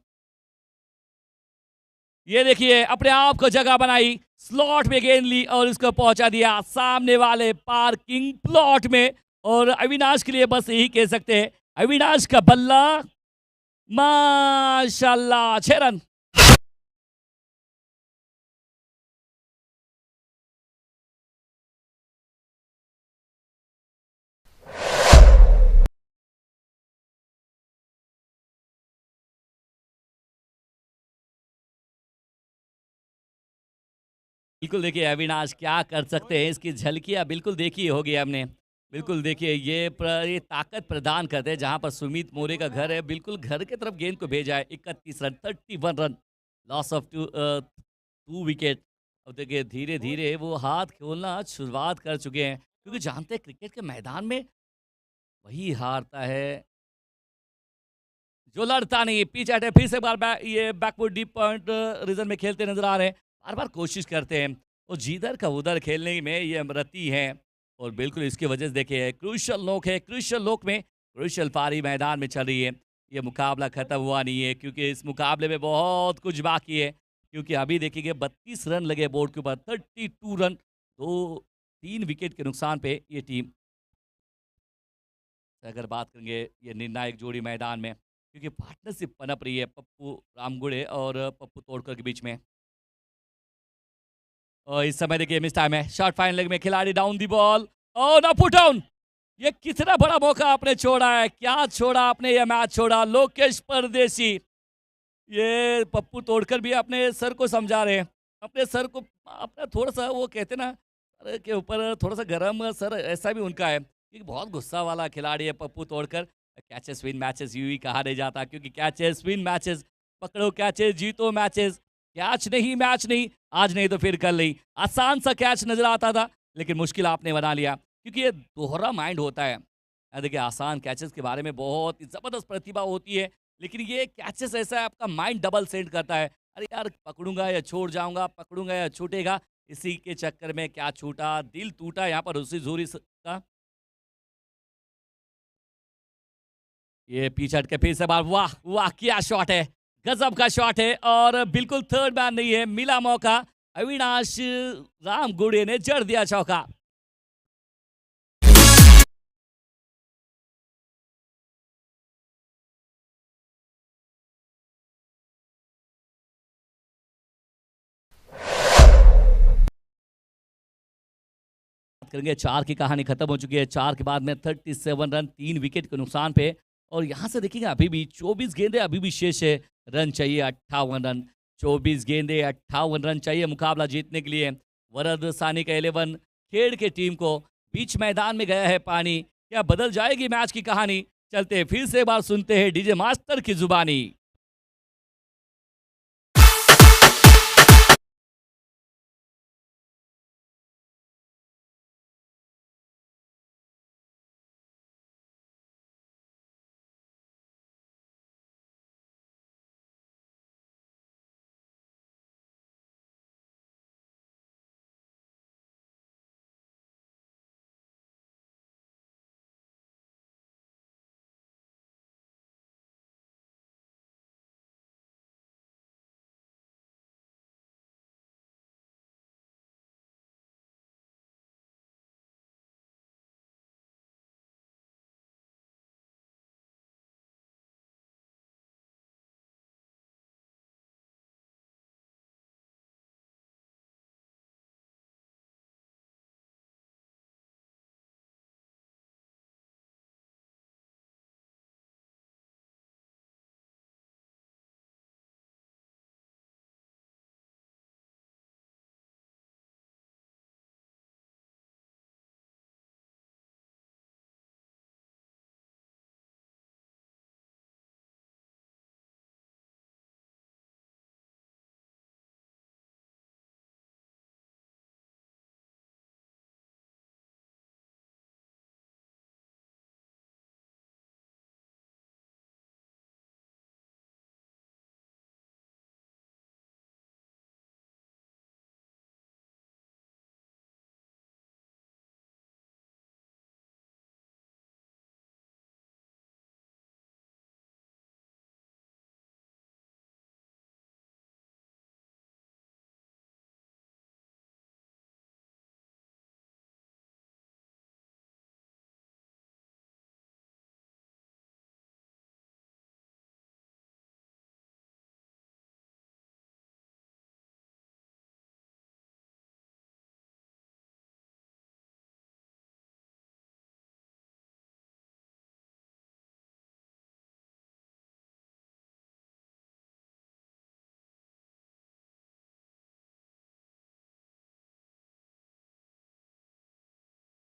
ये देखिए अपने आप को जगह बनाई, स्लॉट में गेंद ली और इसको पहुंचा दिया सामने वाले पार्किंग प्लॉट में। और अविनाश के लिए बस यही कह सकते हैं, अविनाश का बल्ला माशाल्लाह 6 रन। बिल्कुल देखिए अविनाश क्या कर सकते हैं, इसकी झलकियां बिल्कुल देखी होगी हमने। बिल्कुल देखिए ये ताकत प्रदान करते हैं। जहां पर सुमित मोरे का घर है, बिल्कुल घर के तरफ गेंद को भेजा है। 31 run 31 run, loss of 2 wicket. अब देखिए धीरे धीरे वो हाथ खोलना शुरुआत कर चुके हैं, क्योंकि जानते हैं क्रिकेट के मैदान में वही हारता है जो लड़ता नहीं। पिच एट है, फिर से ये बैकवर्ड डीप पॉइंट रीजन में खेलते नजर आ रहे हैं। बार बार कोशिश करते हैं और जिधर का उधर खेलने में ये रती है। और बिल्कुल इसकी वजह से देखिए क्रूशल नोक है, क्रूशल नोक में क्रूशल पारी मैदान में चल रही है। ये मुकाबला खत्म हुआ नहीं है, क्योंकि इस मुकाबले में बहुत कुछ बाकी है। क्योंकि अभी देखिए 32 रन लगे बोर्ड के ऊपर, 32 रन, 3 विकेट के नुकसान पे ये टीम। अगर बात करेंगे ये निर्णायक जोड़ी मैदान में, क्योंकि पार्टनरशिप पनप रही है पप्पू रामगुड़े और पप्पू तोड़कर के बीच में। और इस समय देखिए मिस टाइम है, शॉर्ट फाइन लेग में खिलाड़ी डाउन दी बॉल और ना पुट डाउन। ये कितना बड़ा मौका आपने छोड़ा है, क्या छोड़ा आपने ये मैच छोड़ा। लोकेश परदेसी, ये पप्पू तोड़कर भी अपने सर को समझा रहे हैं, अपने सर को अपना थोड़ा सा वो कहते ना सर के ऊपर थोड़ा सा गर्म सर, ऐसा भी उनका है। क्योंकि बहुत गुस्सा वाला खिलाड़ी है पप्पू तोड़कर। कैचेस विन मैचेस यूं ही कहा नहीं जाता, क्योंकि कैचेस विन मैचेस, पकड़ो कैचेस जीतो मैचेस। कैच नहीं मैच नहीं, आज नहीं तो फिर कल नहीं। आसान सा कैच नजर आता था, लेकिन मुश्किल आपने बना लिया क्योंकि ये दोहरा माइंड होता है। देखिए आसान कैचेस के बारे में बहुत ही ज़बरदस्त प्रतिभा होती है, लेकिन ये कैचेस ऐसा है आपका माइंड डबल सेंड करता है। अरे यार पकड़ूंगा या छोड़ जाऊंगा, पकड़ूंगा या छूटेगा, इसी के चक्कर में क्या छूटा, दिल टूटा यहाँ पर उसी जोरी का। ये पीछे हट के फिर से बार, वाह वाह क्या शॉट है, गजब का शॉट है और बिल्कुल थर्ड मैन नहीं है, मिला मौका, अविनाश रामगुड़े ने जड़ दिया चौका। बात करेंगे, 4 की कहानी खत्म हो चुकी है। 4 के बाद में 37 रन 3 विकेट के नुकसान पे, और यहाँ से देखिएगा अभी भी 24 गेंदें अभी भी शेष है। रन चाहिए 58 रन, 24 गेंदें 58 रन चाहिए मुकाबला जीतने के लिए। वरद सानी का 11 खेड़ के टीम को बीच मैदान में गया है पानी, क्या बदल जाएगी मैच की कहानी? चलते फिर से एक बार सुनते हैं डीजे मास्टर की जुबानी।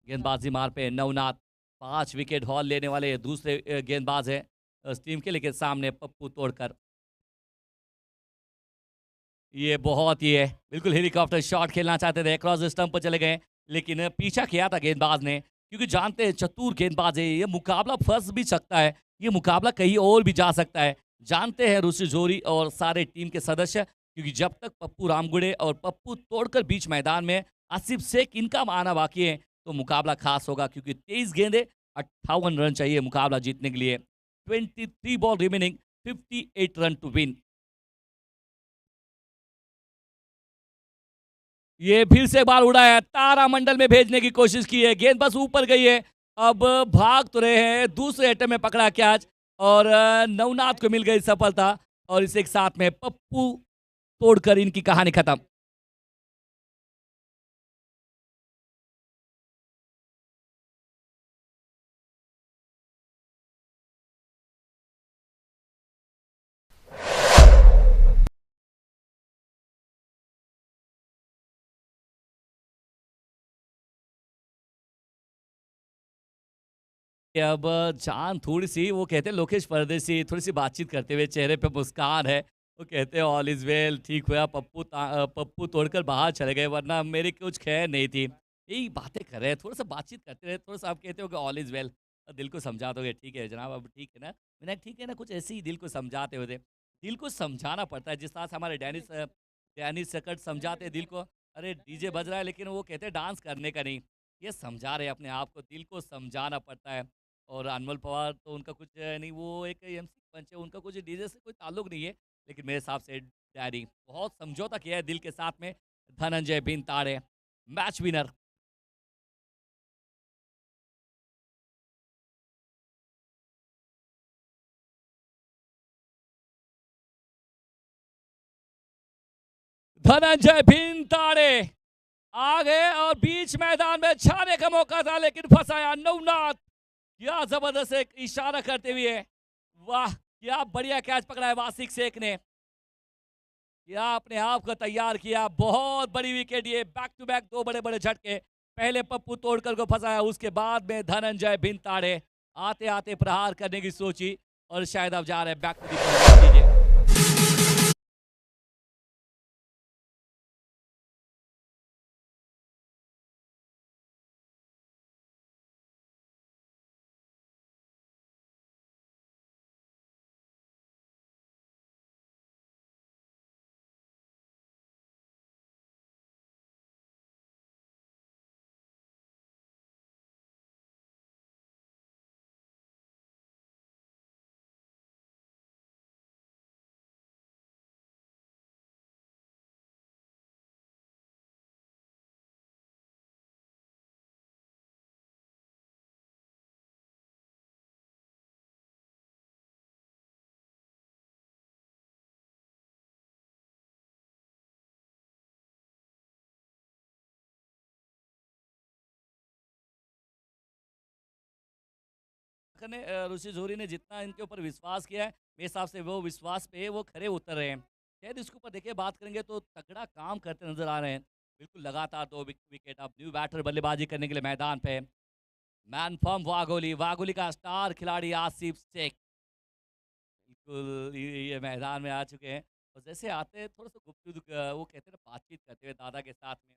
गेंदबाजी मार पे नवनाथ 5 विकेट हॉल लेने वाले दूसरे गेंदबाज हैं इस टीम के, लेकिन सामने पप्पू तोड़कर। ये बहुत ही है, बिल्कुल हेलीकॉप्टर शॉट खेलना चाहते थे, क्रॉस स्टंप पर चले गए, लेकिन पीछा किया था गेंदबाज ने, क्योंकि जानते हैं चतुर गेंदबाज है, ये मुकाबला फंस भी सकता है, ये मुकाबला कहीं और भी जा सकता है। जानते हैं ऋषि जोरी और सारे टीम के सदस्य, क्योंकि जब तक पप्पू रामगुड़े और पप्पू तोड़कर बीच मैदान में आसिफ शेख इनका आना बाकी है, तो मुकाबला खास होगा, क्योंकि 23 गेंदे 58 रन चाहिए मुकाबला जीतने के लिए। 23 ball remaining, 58 run to win. ये फिर से बाल उड़ा है, तारामंडल में भेजने की कोशिश की है, गेंद बस ऊपर गई है। अब भाग तो रहे हैं, दूसरे अटेम्प्ट में पकड़ा कैच और नवनाथ को मिल गई सफलता, और इसे एक साथ में पप्पू तोड़कर इनकी कहानी खत्म। अब जान थोड़ी सी, वो कहते हैं लोकेश परदेसी, थोड़ी सी बातचीत करते हुए चेहरे पे मुस्कान है। वो कहते हैं ऑल इज वेल, ठीक हुआ पप्पू पप्पू तोड़कर बाहर चले गए, वरना मेरी कुछ खैर नहीं थी। यही बातें कर रहे हैं, थोड़ा-सा बातचीत करते रहे, थोड़ा-सा आप कहते हो कि ऑल इज़ वेल दिल को समझा दोगे, ठीक है जनाब अब ठीक है ना? मैंने कहा ठीक है ना, कुछ ऐसे ही दिल को समझाते हुए थे। दिल को समझाना पड़ता है, जिस तरह से हमारे डैनिस सकट समझाते हैं दिल को, अरे डीजे बज रहा है लेकिन वो कहते हैं डांस करने का नहीं। ये समझा रहे हैं अपने आप को, दिल को समझाना पड़ता है। और अनमोल पवार तो उनका कुछ नहीं, वो एक एमसी पंच है, उनका कुछ डीजे से कोई ताल्लुक नहीं है। लेकिन मेरे हिसाब से डैडी बहुत समझौता किया है दिल के साथ में। धनंजय बिन ताड़े मैच विनर। धनंजय बिन ताड़े आ गए और बीच मैदान में छाने का मौका था लेकिन फंसाया नवनाथ। क्या जबरदस्त एक इशारा करते हुए, वाह क्या बढ़िया कैच पकड़ा है वासिक शेख ने, क्या अपने आप को तैयार किया। बहुत बड़ी विकेट, ये बैक टू बैक दो बड़े बड़े झटके, पहले पप्पू तोड़कर को फंसाया, उसके बाद में धनंजय बिन ताड़े आते आते प्रहार करने की सोची और शायद अब जा रहे हैं बैक टू दी। ने ऋषि जोरी ने जितना इनके ऊपर विश्वास किया है, मेरे हिसाब से वो विश्वास पे वो खरे उतर रहे हैं। शायद इसके ऊपर देखिए बात करेंगे तो तगड़ा काम करते नजर आ रहे हैं। बिल्कुल लगातार दो विकेट, अब न्यू बैटर बल्लेबाजी करने के लिए मैदान पे। मैन फ्रॉम वागोली, वागोली का स्टार खिलाड़ी आसिफ शेख बिल्कुल ये मैदान में आ चुके हैं। और जैसे आते हैं थोड़ा सा वो कहते हैं ना बातचीत करते हुए दादा के साथ में।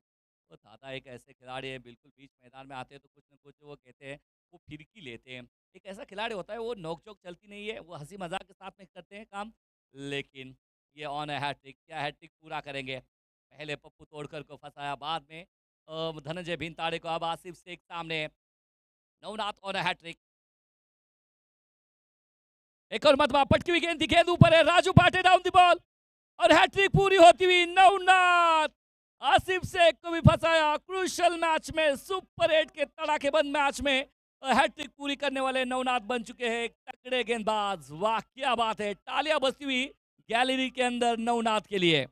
वो दादा एक ऐसे खिलाड़ी है, बिल्कुल बीच मैदान में आते हैं तो कुछ ना कुछ वो कहते हैं, वो फिरकी लेते हैं। एक ऐसा खिलाड़ी होता है, वो नोक-झोंक चलती नहीं है, वो हँसी मज़ाक के साथ में करते हैं काम। लेकिन ये ऑन है हैट्रिक, क्या हैट्रिक पूरा करेंगे? पहले पप्पू तोड़कर को फँसाया, बाद में धनंजय भिंताड़े को, अब आसिफ शेख सामने। नवनाथ ऑन है हैट्रिक। एक और मरतबा पटकी हुई गेंद, गेंद ऊपर है, राजू पाटे डाउन द बॉल और हैट्रिक पूरी होती हुई। नवनाथ आसिफ शेख को भी फंसाया क्रूशल मैच में, सुपर 8 के तड़ाकेबंद मैच में हैट्रिक पूरी करने वाले नवनाथ बन चुके हैं एक तगड़े गेंदबाज। वाह क्या बात है, तालियां बजती हुई गैलरी के अंदर नवनाथ के लिए।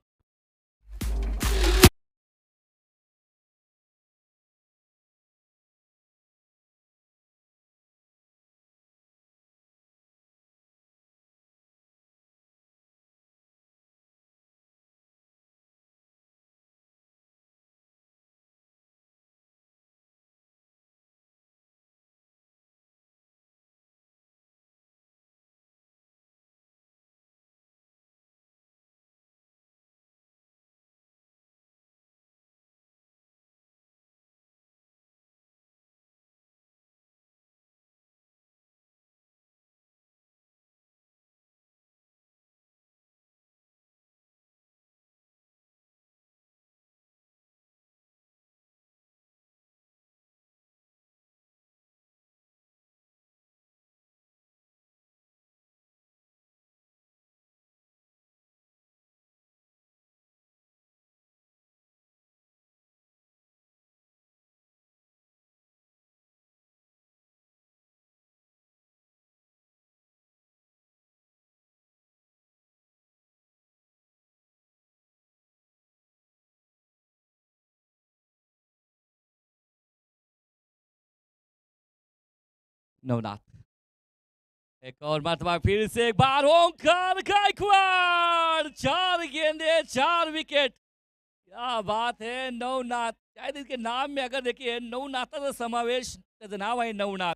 नवनाथ एक और मरतबा फिर से एक बार ओंकार गायकवाड़, 4 गेंदे 4 विकेट, क्या बात है। नवनाथ, शायद इसके नाम में अगर देखिए नवनाथा का समावेश त्याचं नाव आहे नवनाथ।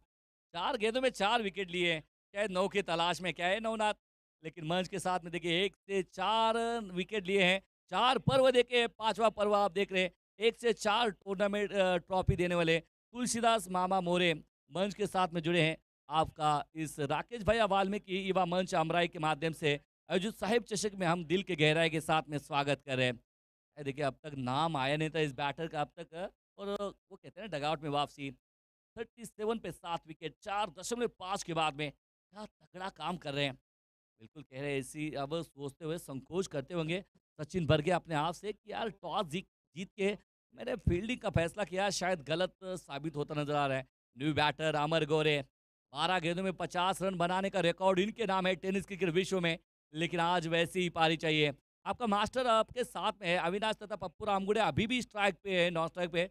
4 गेंदों में 4 विकेट लिए हैं, शायद 9 की तलाश में क्या है नवनाथ। लेकिन मंच के साथ में देखिए 1 से 4 विकेट लिए हैं, 4 पर्व देखे, 5वां पर्व आप देख रहे हैं। 1 से 4 टूर्नामेंट ट्रॉफी देने वाले तुलसीदास मामा मोरे मंच के साथ में जुड़े हैं। आपका इस राकेश भैया वाल्मीकि युवा मंच अमराई के माध्यम से आयोजित साहिब चषक में हम दिल के गहराई के साथ में स्वागत कर रहे हैं। देखिए अब तक नाम आया नहीं था इस बैटर का अब तक और वो कहते हैं ना डगआउट में वापसी 37 पे 7 विकेट 4.5 के बाद में क्या तगड़ा काम कर रहे हैं। बिल्कुल कह रहे हैं इसी अब सोचते हुए संकोच करते होंगे सचिन बर्गे अपने आप से कि यार टॉस जीत के मैंने फील्डिंग का फैसला किया शायद गलत साबित होता नजर आ रहा है। न्यू बैटर अमर गोरे 12 गेंदों में 50 रन बनाने का रिकॉर्ड इनके नाम है टेनिस क्रिकेट विश्व में। लेकिन आज वैसी ही पारी चाहिए। आपका मास्टर आपके साथ में है अविनाश तथा पप्पू रामगुड़े अभी भी स्ट्राइक पे है नॉन स्ट्राइक पे।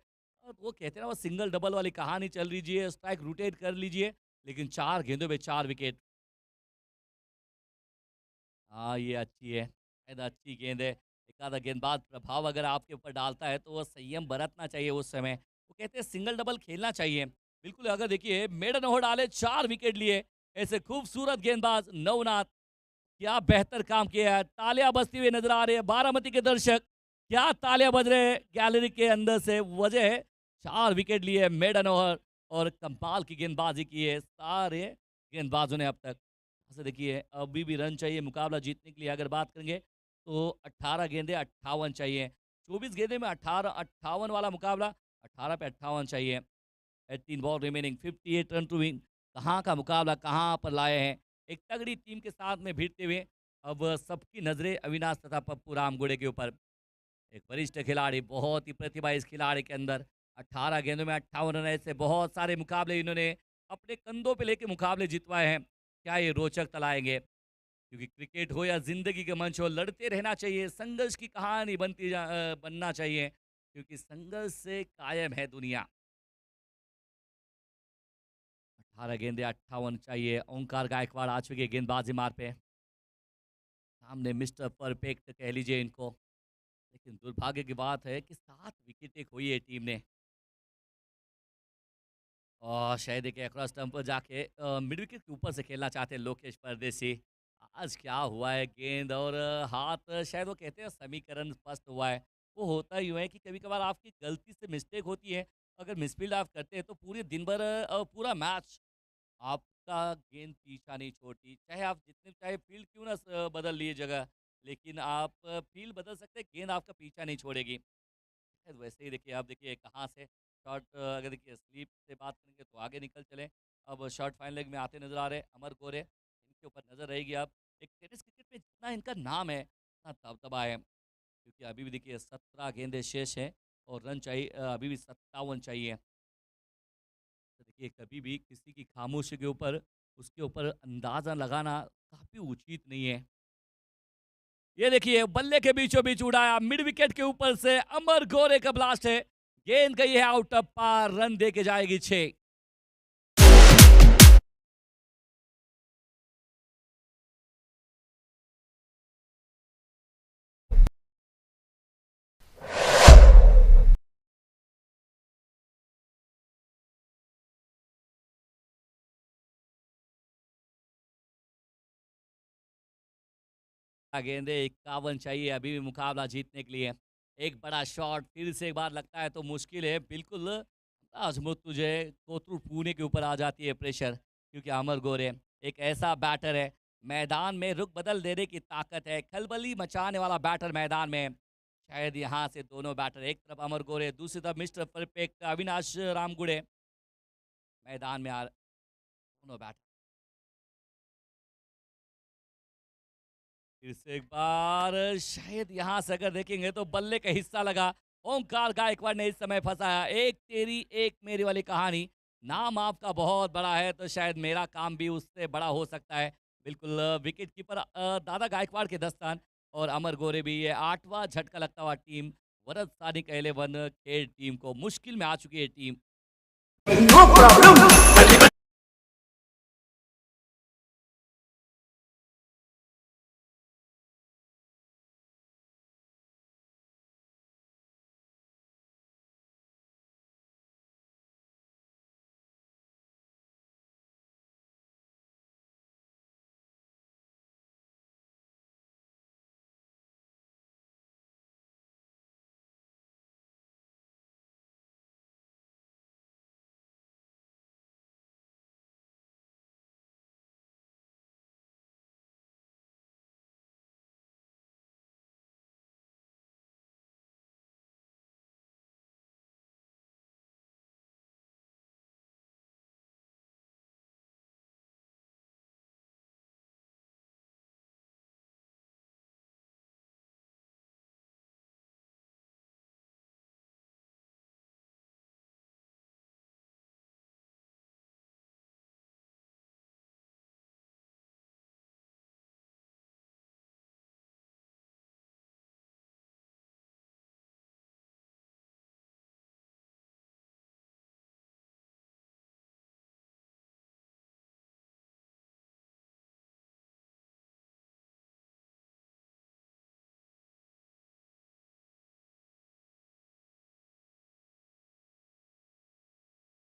और वो कहते हैं ना वो सिंगल डबल वाली कहानी चल लीजिए स्ट्राइक रोटेट कर लीजिए लेकिन 4 गेंदों में 4 विकेट। हाँ, ये अच्छी है। शायद अच्छी गेंद है। एक आधा गेंदबाज प्रभाव अगर आपके ऊपर डालता है तो वो संयम बरतना चाहिए उस समय। वो कहते हैं सिंगल डबल खेलना चाहिए। बिल्कुल अगर देखिए मेडन ओवर डाले 4 विकेट लिए ऐसे खूबसूरत गेंदबाज नवनाथ क्या बेहतर काम किया है। तालियां बजती हुई नजर आ रही है बारामती के दर्शक क्या तालियां बज रहे हैं गैलरी के अंदर से। वजह है 4 विकेट लिए मेडन ओवर और कमाल की गेंदबाजी की है सारे गेंदबाजों ने अब तक। ऐसे देखिए अभी भी रन चाहिए मुकाबला जीतने के लिए अगर बात करेंगे तो 18 गेंदे 58 चाहिए। 24 गेंदे में 18 58 वाला मुकाबला 18 पे 58 चाहिए। 18 ball remaining 58 run to win. कहाँ का मुकाबला कहाँ पर लाए हैं एक तगड़ी टीम के साथ में भिड़ते हुए। अब सबकी नजरें अविनाश तथा पप्पू रामगुड़े के ऊपर। एक वरिष्ठ खिलाड़ी बहुत ही प्रतिभा इस खिलाड़ी के अंदर 18 गेंदों में 58 रन ऐसे बहुत सारे मुकाबले इन्होंने अपने कंधों पे लेके मुकाबले जितवाए हैं। क्या ये रोचक तलाएंगे क्योंकि क्रिकेट हो या जिंदगी के मंच हो लड़ते रहना चाहिए संघर्ष की कहानी बनना चाहिए क्योंकि संघर्ष से कायम है दुनिया। 18 गेंदे 58 चाहिए। ओंकार गायकवाड़ आ चुके गेंदबाजी मार पे सामने मिस्टर परफेक्ट कह लीजिए इनको। लेकिन दुर्भाग्य की बात है कि 7 विकेटें खोई है टीम ने और शायद एक अक्रॉस स्टंप पर जाके मिड विकेट के ऊपर से खेलना चाहते हैं लोकेश परदेसी। आज क्या हुआ है गेंद और हाथ शायद वो कहते हैं समीकरण स्पष्ट हुआ है। वो होता ही हुआ है कि कभी कभार आपकी गलती से मिस्टेक होती है। अगर मिसफील्ड आप करते हैं तो पूरे दिन भर पूरा मैच आपका गेंद पीछा नहीं छोड़ती चाहे आप जितने चाहे फील्ड क्यों ना बदल लिए जगह। लेकिन आप फील्ड बदल सकते हैं गेंद आपका पीछा नहीं छोड़ेगी। शायद वैसे ही देखिए आप देखिए कहाँ से शॉट अगर देखिए स्लीप से बात करेंगे तो आगे निकल चले। अब शॉट फाइनल लेग में आते नजर आ रहे हैं अमर गोरे इनके ऊपर नजर रहेगी। अब एक टेनिस क्रिकेट में जितना इनका नाम है उतना दबदबा है क्योंकि अभी भी देखिए 17 गेंदे शेष हैं और रन चाहिए अभी भी 57 चाहिए। तो देखिए कभी भी किसी की खामोशी के ऊपर उसके ऊपर अंदाजा लगाना काफी उचित नहीं है। ये देखिए बल्ले के बीचों बीच उड़ाया मिड विकेट के ऊपर से अमर गोरे का ब्लास्ट है। गेंद गई है आउट ऑफ पार रन दे के जाएगी 6। गेंदे 51 चाहिए अभी भी मुकाबला जीतने के लिए। एक बड़ा शॉट फिर से एक बार लगता है तो मुश्किल है बिल्कुल। आजमुत तुझे कोतरू पुणे के ऊपर आ जाती है प्रेशर क्योंकि अमर गोरे एक ऐसा बैटर है मैदान में रुख बदल देने की ताकत है खलबली मचाने वाला बैटर मैदान में। शायद यहाँ से दोनों बैटर एक तरफ अमर गोरे दूसरी तरफ मिस्टर परफेक्ट अविनाश रामगुड़े मैदान में दोनों बैटर फिर से एक बार शायद यहां से अगर देखेंगे तो बल्ले का हिस्सा लगा। ओंकार गायकवाड़ ने इस समय फंसाया एक तेरी एक मेरी वाली कहानी। नाम आपका बहुत बड़ा है तो शायद मेरा काम भी उससे बड़ा हो सकता है। बिल्कुल विकेट कीपर दादा गायकवाड़ के दस्तान और अमर गोरे भी ये 8वां झटका लगता हुआ टीम वरद सानी कहले वन खेल टीम को मुश्किल में आ चुकी है टीम। No problem.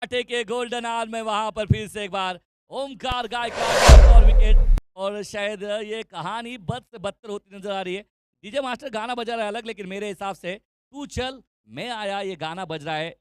कांटे के गोल्डन आवर में वहां पर फिर से एक बार ओमकार गायकवाड़ और विकेट। और शायद ये कहानी बद से बदतर होती नजर आ रही है। डीजे मास्टर गाना बजा रहा है अलग, लेकिन मेरे हिसाब से तू चल मैं आया ये गाना बज रहा है।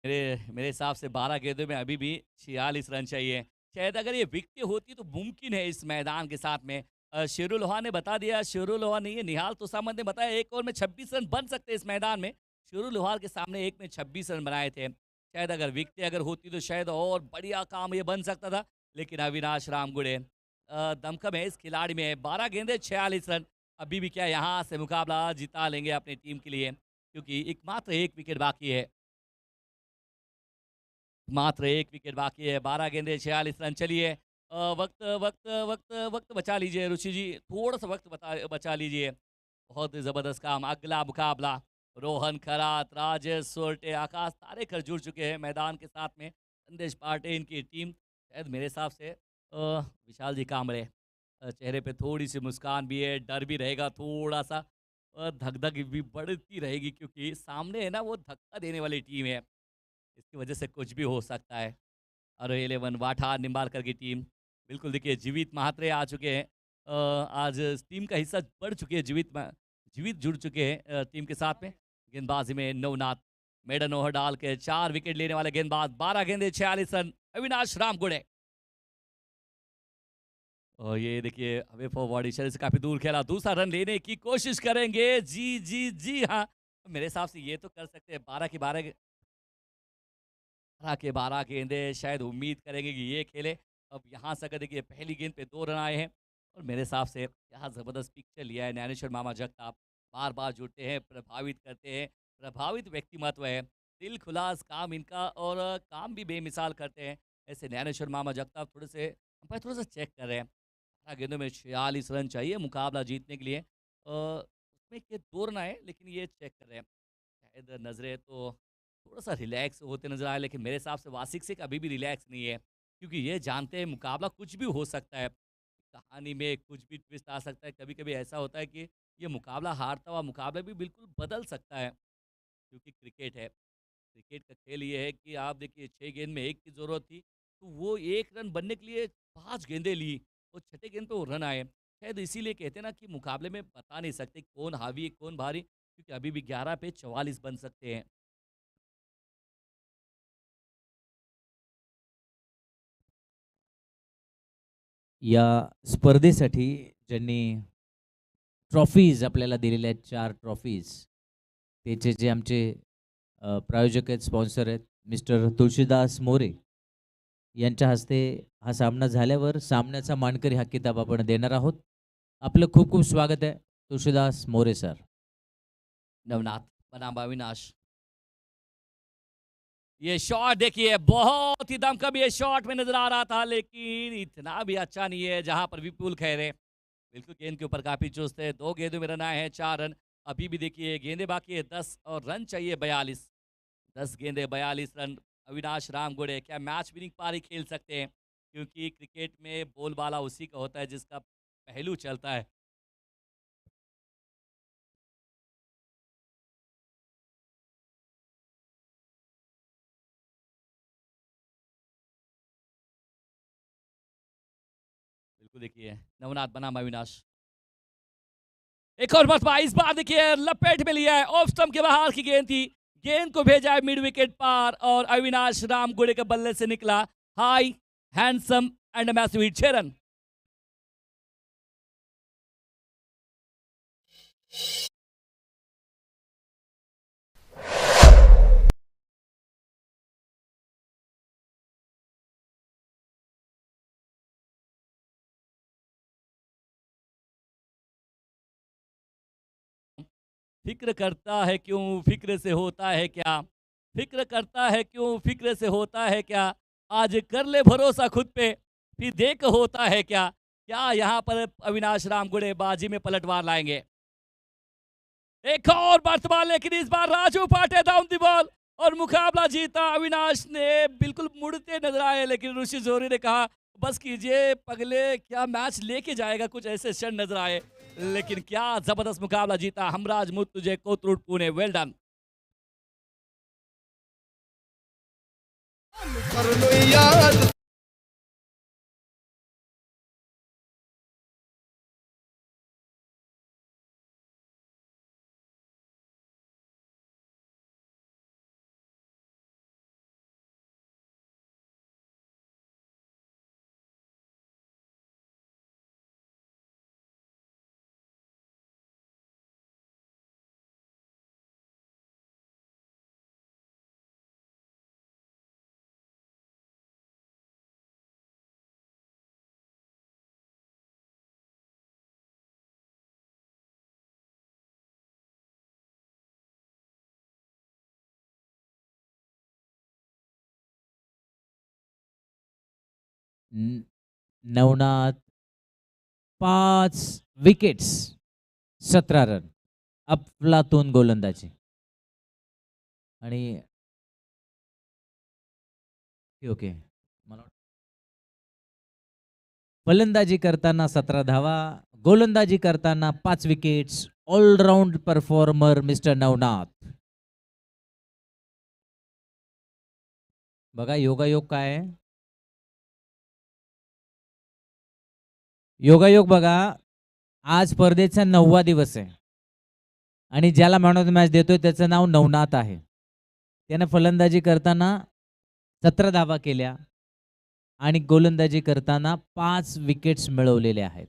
मेरे हिसाब से 12 गेंदों में अभी भी 46 रन चाहिए। शायद अगर ये विकेट होती तो मुमकिन है इस मैदान के साथ में। शेरुल लोहा ने बता दिया, शेरुल लोहा नहीं है, निहाल तोसामत ने बताया एक ओवर में 26 रन बन सकते हैं इस मैदान में। शेरुल लोहार के सामने एक में 26 रन बनाए थे। शायद अगर विकेट अगर होती तो शायद और बढ़िया काम ये बन सकता था, लेकिन अविनाश रामगुड़े दमखम है इस खिलाड़ी में। 12 गेंदे 46 रन। अभी भी क्या यहाँ से मुकाबला जिता लेंगे अपनी टीम के लिए, क्योंकि एकमात्र एक विकेट बाकी है। मात्र एक विकेट बाकी है। 12 गेंदे 46 रन। चलिए वक्त वक्त वक्त वक्त बचा लीजिए रुचि जी, थोड़ा सा वक्त बचा लीजिए। बहुत ज़बरदस्त काम। अगला मुकाबला रोहन खरात, राजेश सोरटे, आकाश तारेकर जुड़ चुके हैं मैदान के साथ में। संदेश पांडे इनकी टीम। शायद मेरे हिसाब से विशाल जी कामरे चेहरे पे थोड़ी सी मुस्कान भी है, डर भी रहेगा थोड़ा सा, धक धक भी बढ़ती रहेगी, क्योंकि सामने है ना वो धक्का देने वाली टीम है। इसकी वजह से कुछ भी हो सकता है। और 11 वाठा निम्बालकर की टीम, बिल्कुल देखिए जीवित महात्रे आ चुके हैं। आज टीम का हिस्सा बढ़ चुके हैं, जीवित जुड़ चुके हैं टीम के साथ में। गेंदबाजी में नवनाथ मेडन ओवर डाल के 4 विकेट लेने वाले गेंदबाज। 12 गेंदे 46 रन। अविनाश रामगुड़े और ये देखिए अवे फॉरवर्ड इशारे से काफी दूर खेला, दूसरा रन लेने की कोशिश करेंगे। जी जी जी हाँ, मेरे हिसाब से ये तो कर सकते हैं। 12 की 12 12 गेंदे, शायद उम्मीद करेंगे कि ये खेले। अब यहाँ से अगर देखिए पहली गेंद पे 2 रन आए हैं, और मेरे हिसाब से क्या ज़बरदस्त पिक्चर लिया है ज्ञानेश्वर मामा जगताप। बार बार जुड़ते हैं, प्रभावित करते हैं, प्रभावित व्यक्तिमत्व है। दिल खुलास काम इनका, और काम भी बेमिसाल करते हैं। ऐसे ज्ञानेश्वर मामा जगताप थोड़े से अंपायर थोड़ा सा चेक कर रहे हैं। 12 गेंदों में 46 रन चाहिए मुकाबला जीतने के लिए। उसमें के 2 रन आए, लेकिन ये चेक कर रहे हैं। शायद नज़रें तो थोड़ा सा रिलैक्स होते नजर आए, लेकिन मेरे हिसाब से वासिक सिंह अभी भी रिलैक्स नहीं है, क्योंकि ये जानते हैं मुकाबला कुछ भी हो सकता है। कहानी में कुछ भी ट्विस्ट आ सकता है। कभी कभी ऐसा होता है कि ये मुकाबला हारता हुआ मुकाबला भी बिल्कुल बदल सकता है, क्योंकि क्रिकेट है। क्रिकेट का खेल ये है कि आप देखिए 6 गेंद में 1 की ज़रूरत थी, तो वो 1 रन बनने के लिए 5 गेंदें ली, और छठे गेंद पे वो रन आए। शायद इसीलिए कहते हैं ना कि मुकाबले में बता नहीं सकते कौन हावी है कौन भारी, क्योंकि अभी भी 11 पे 44 बन सकते हैं। या स्पर्धेसाठी ज्यांनी ट्रॉफीज आपल्याला दिलेल्या आहेत, 4 ट्रॉफीज, त्याचे जे आमचे प्रायोजक आहेत, स्पॉन्सर आहेत, मिस्टर तुळशीदास मोरे, यांच्या हस्ते हा सामना झाल्यावर सामन्याचा मानकरी हा किताब आपण देणार आहोत. आपलं खूप खूप स्वागत आहे तुळशीदास मोरे सर. नवनाथ बनाम अविनाश, ये शॉट देखिए बहुत ही दमकम ये शॉट में नजर आ रहा था, लेकिन इतना भी अच्छा नहीं है जहां पर विपुल खैरे बिल्कुल गेंद के ऊपर काफी चुस्त है. 2 गेंदों में रन आए हैं, 4 रन. अभी भी देखिए गेंदे बाकी है 10 और रन चाहिए 42. 10 गेंदे 42 रन. अविनाश रामगुड़े क्या मैच विनिंग पारी खेल सकते हैं? क्योंकि क्रिकेट में बोलबाला उसी का होता है जिसका पहलू चलता है. बिल्कुल देखिए नवनाथ बनाम अविनाश, एक और मरतबा इस बार देखिए लपेट में लिया है. ऑफ स्टंप के बाहर की गेंद थी, गेंद को भेजा है मिड विकेट पार और अविनाश रामगुड़े के बल्ले से निकला high handsome and massive hit. 6 run. फिक्र करता है क्यों फिक्र से होता है क्या, फिक्र करता है क्यों फिक्र से होता है क्या, आज कर ले भरोसा खुद पे फिर देख होता है क्या. क्या यहाँ पर अविनाश रामगुड़े बाजी में पलटवार लाएंगे? एक और मरतबा, लेकिन इस बार राजू पाटे डाउन दी बॉल और मुकाबला जीता. अविनाश ने बिल्कुल मुड़ते नजर आए, लेकिन ऋषि जोरी ने कहा बस कीजिए पगले, क्या मैच लेके जाएगा. कुछ ऐसे क्षण नजर आए, लेकिन क्या जबरदस्त मुकाबला जीता हमराज मुर्तुजे कोथरूड पुणे. Well done. कर लो याद नवनाथ 5 विकेट्स 17 रन. अफलातून गोलंदाजी. आणि ओके मला फलंदाजी करताना 17 धावा, गोलंदाजी करताना 5 wickets. All around performer mister Navnath. बघा योगायोग काय आहे. योगायोग बघा, आज स्पर्धेचा 9वा दिवस आहे आणि ज्याला मॅन ऑफ द मॅच देतोय त्याचं नाव नवनाथ आहे. त्याने फलंदाजी करताना 17 धावा केल्या आणि गोलंदाजी करताना 5 विकेट्स मिळवलेल्या आहेत.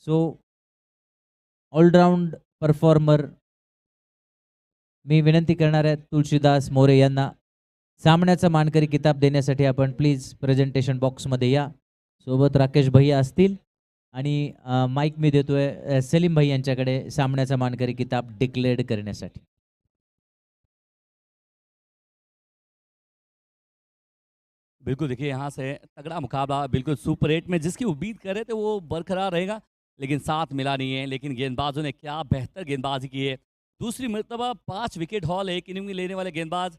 सो ऑलराऊंड परफॉर्मर. मी विनंती करणार आहे तुळशीदास मोरे यांना सामन्याचा मानकरी किताब देण्यासाठी आपण प्लीज प्रेझेंटेशन बॉक्समध्ये या. सोबत राकेश भैया असतील आणि माईक मी देतोय सलीम भाई यांच्याकडे सामन्याचा मानकरी किताब डिक्लेअर करण्यासाठी. बिल्कुल देखिए यहाँ से तगड़ा मुकाबला बिल्कुल सुपर 8 में जिसकी उम्मीद कर रहे थे वो बरकरार रहेगा, लेकिन साथ मिला नहीं है. लेकिन गेंदबाजों ने क्या बेहतर गेंदबाजी की है. दूसरी मरतबा 5 विकेट हॉल एक इनिंग में लेने वाले गेंदबाज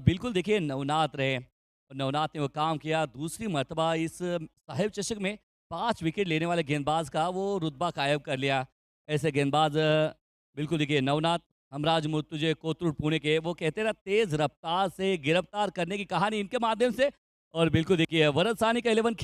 बिल्कुल देखिए नवनाथ रहे और नवनाथ ने वो काम किया. दूसरी मरतबा इस साहिब चषक में 5 विकेट लेने वाले गेंदबाज का वो रुतबा कायम कर लिया. ऐसे गेंदबाज बिल्कुल देखिए नवनाथ हमराज मुर्तुजे कोथरूड पुणे के, वो कहते हैं ना तेज रफ्तार से गिरफ्तार करने की कहानी इनके माध्यम से. और बिल्कुल देखिए वरद सानी का 11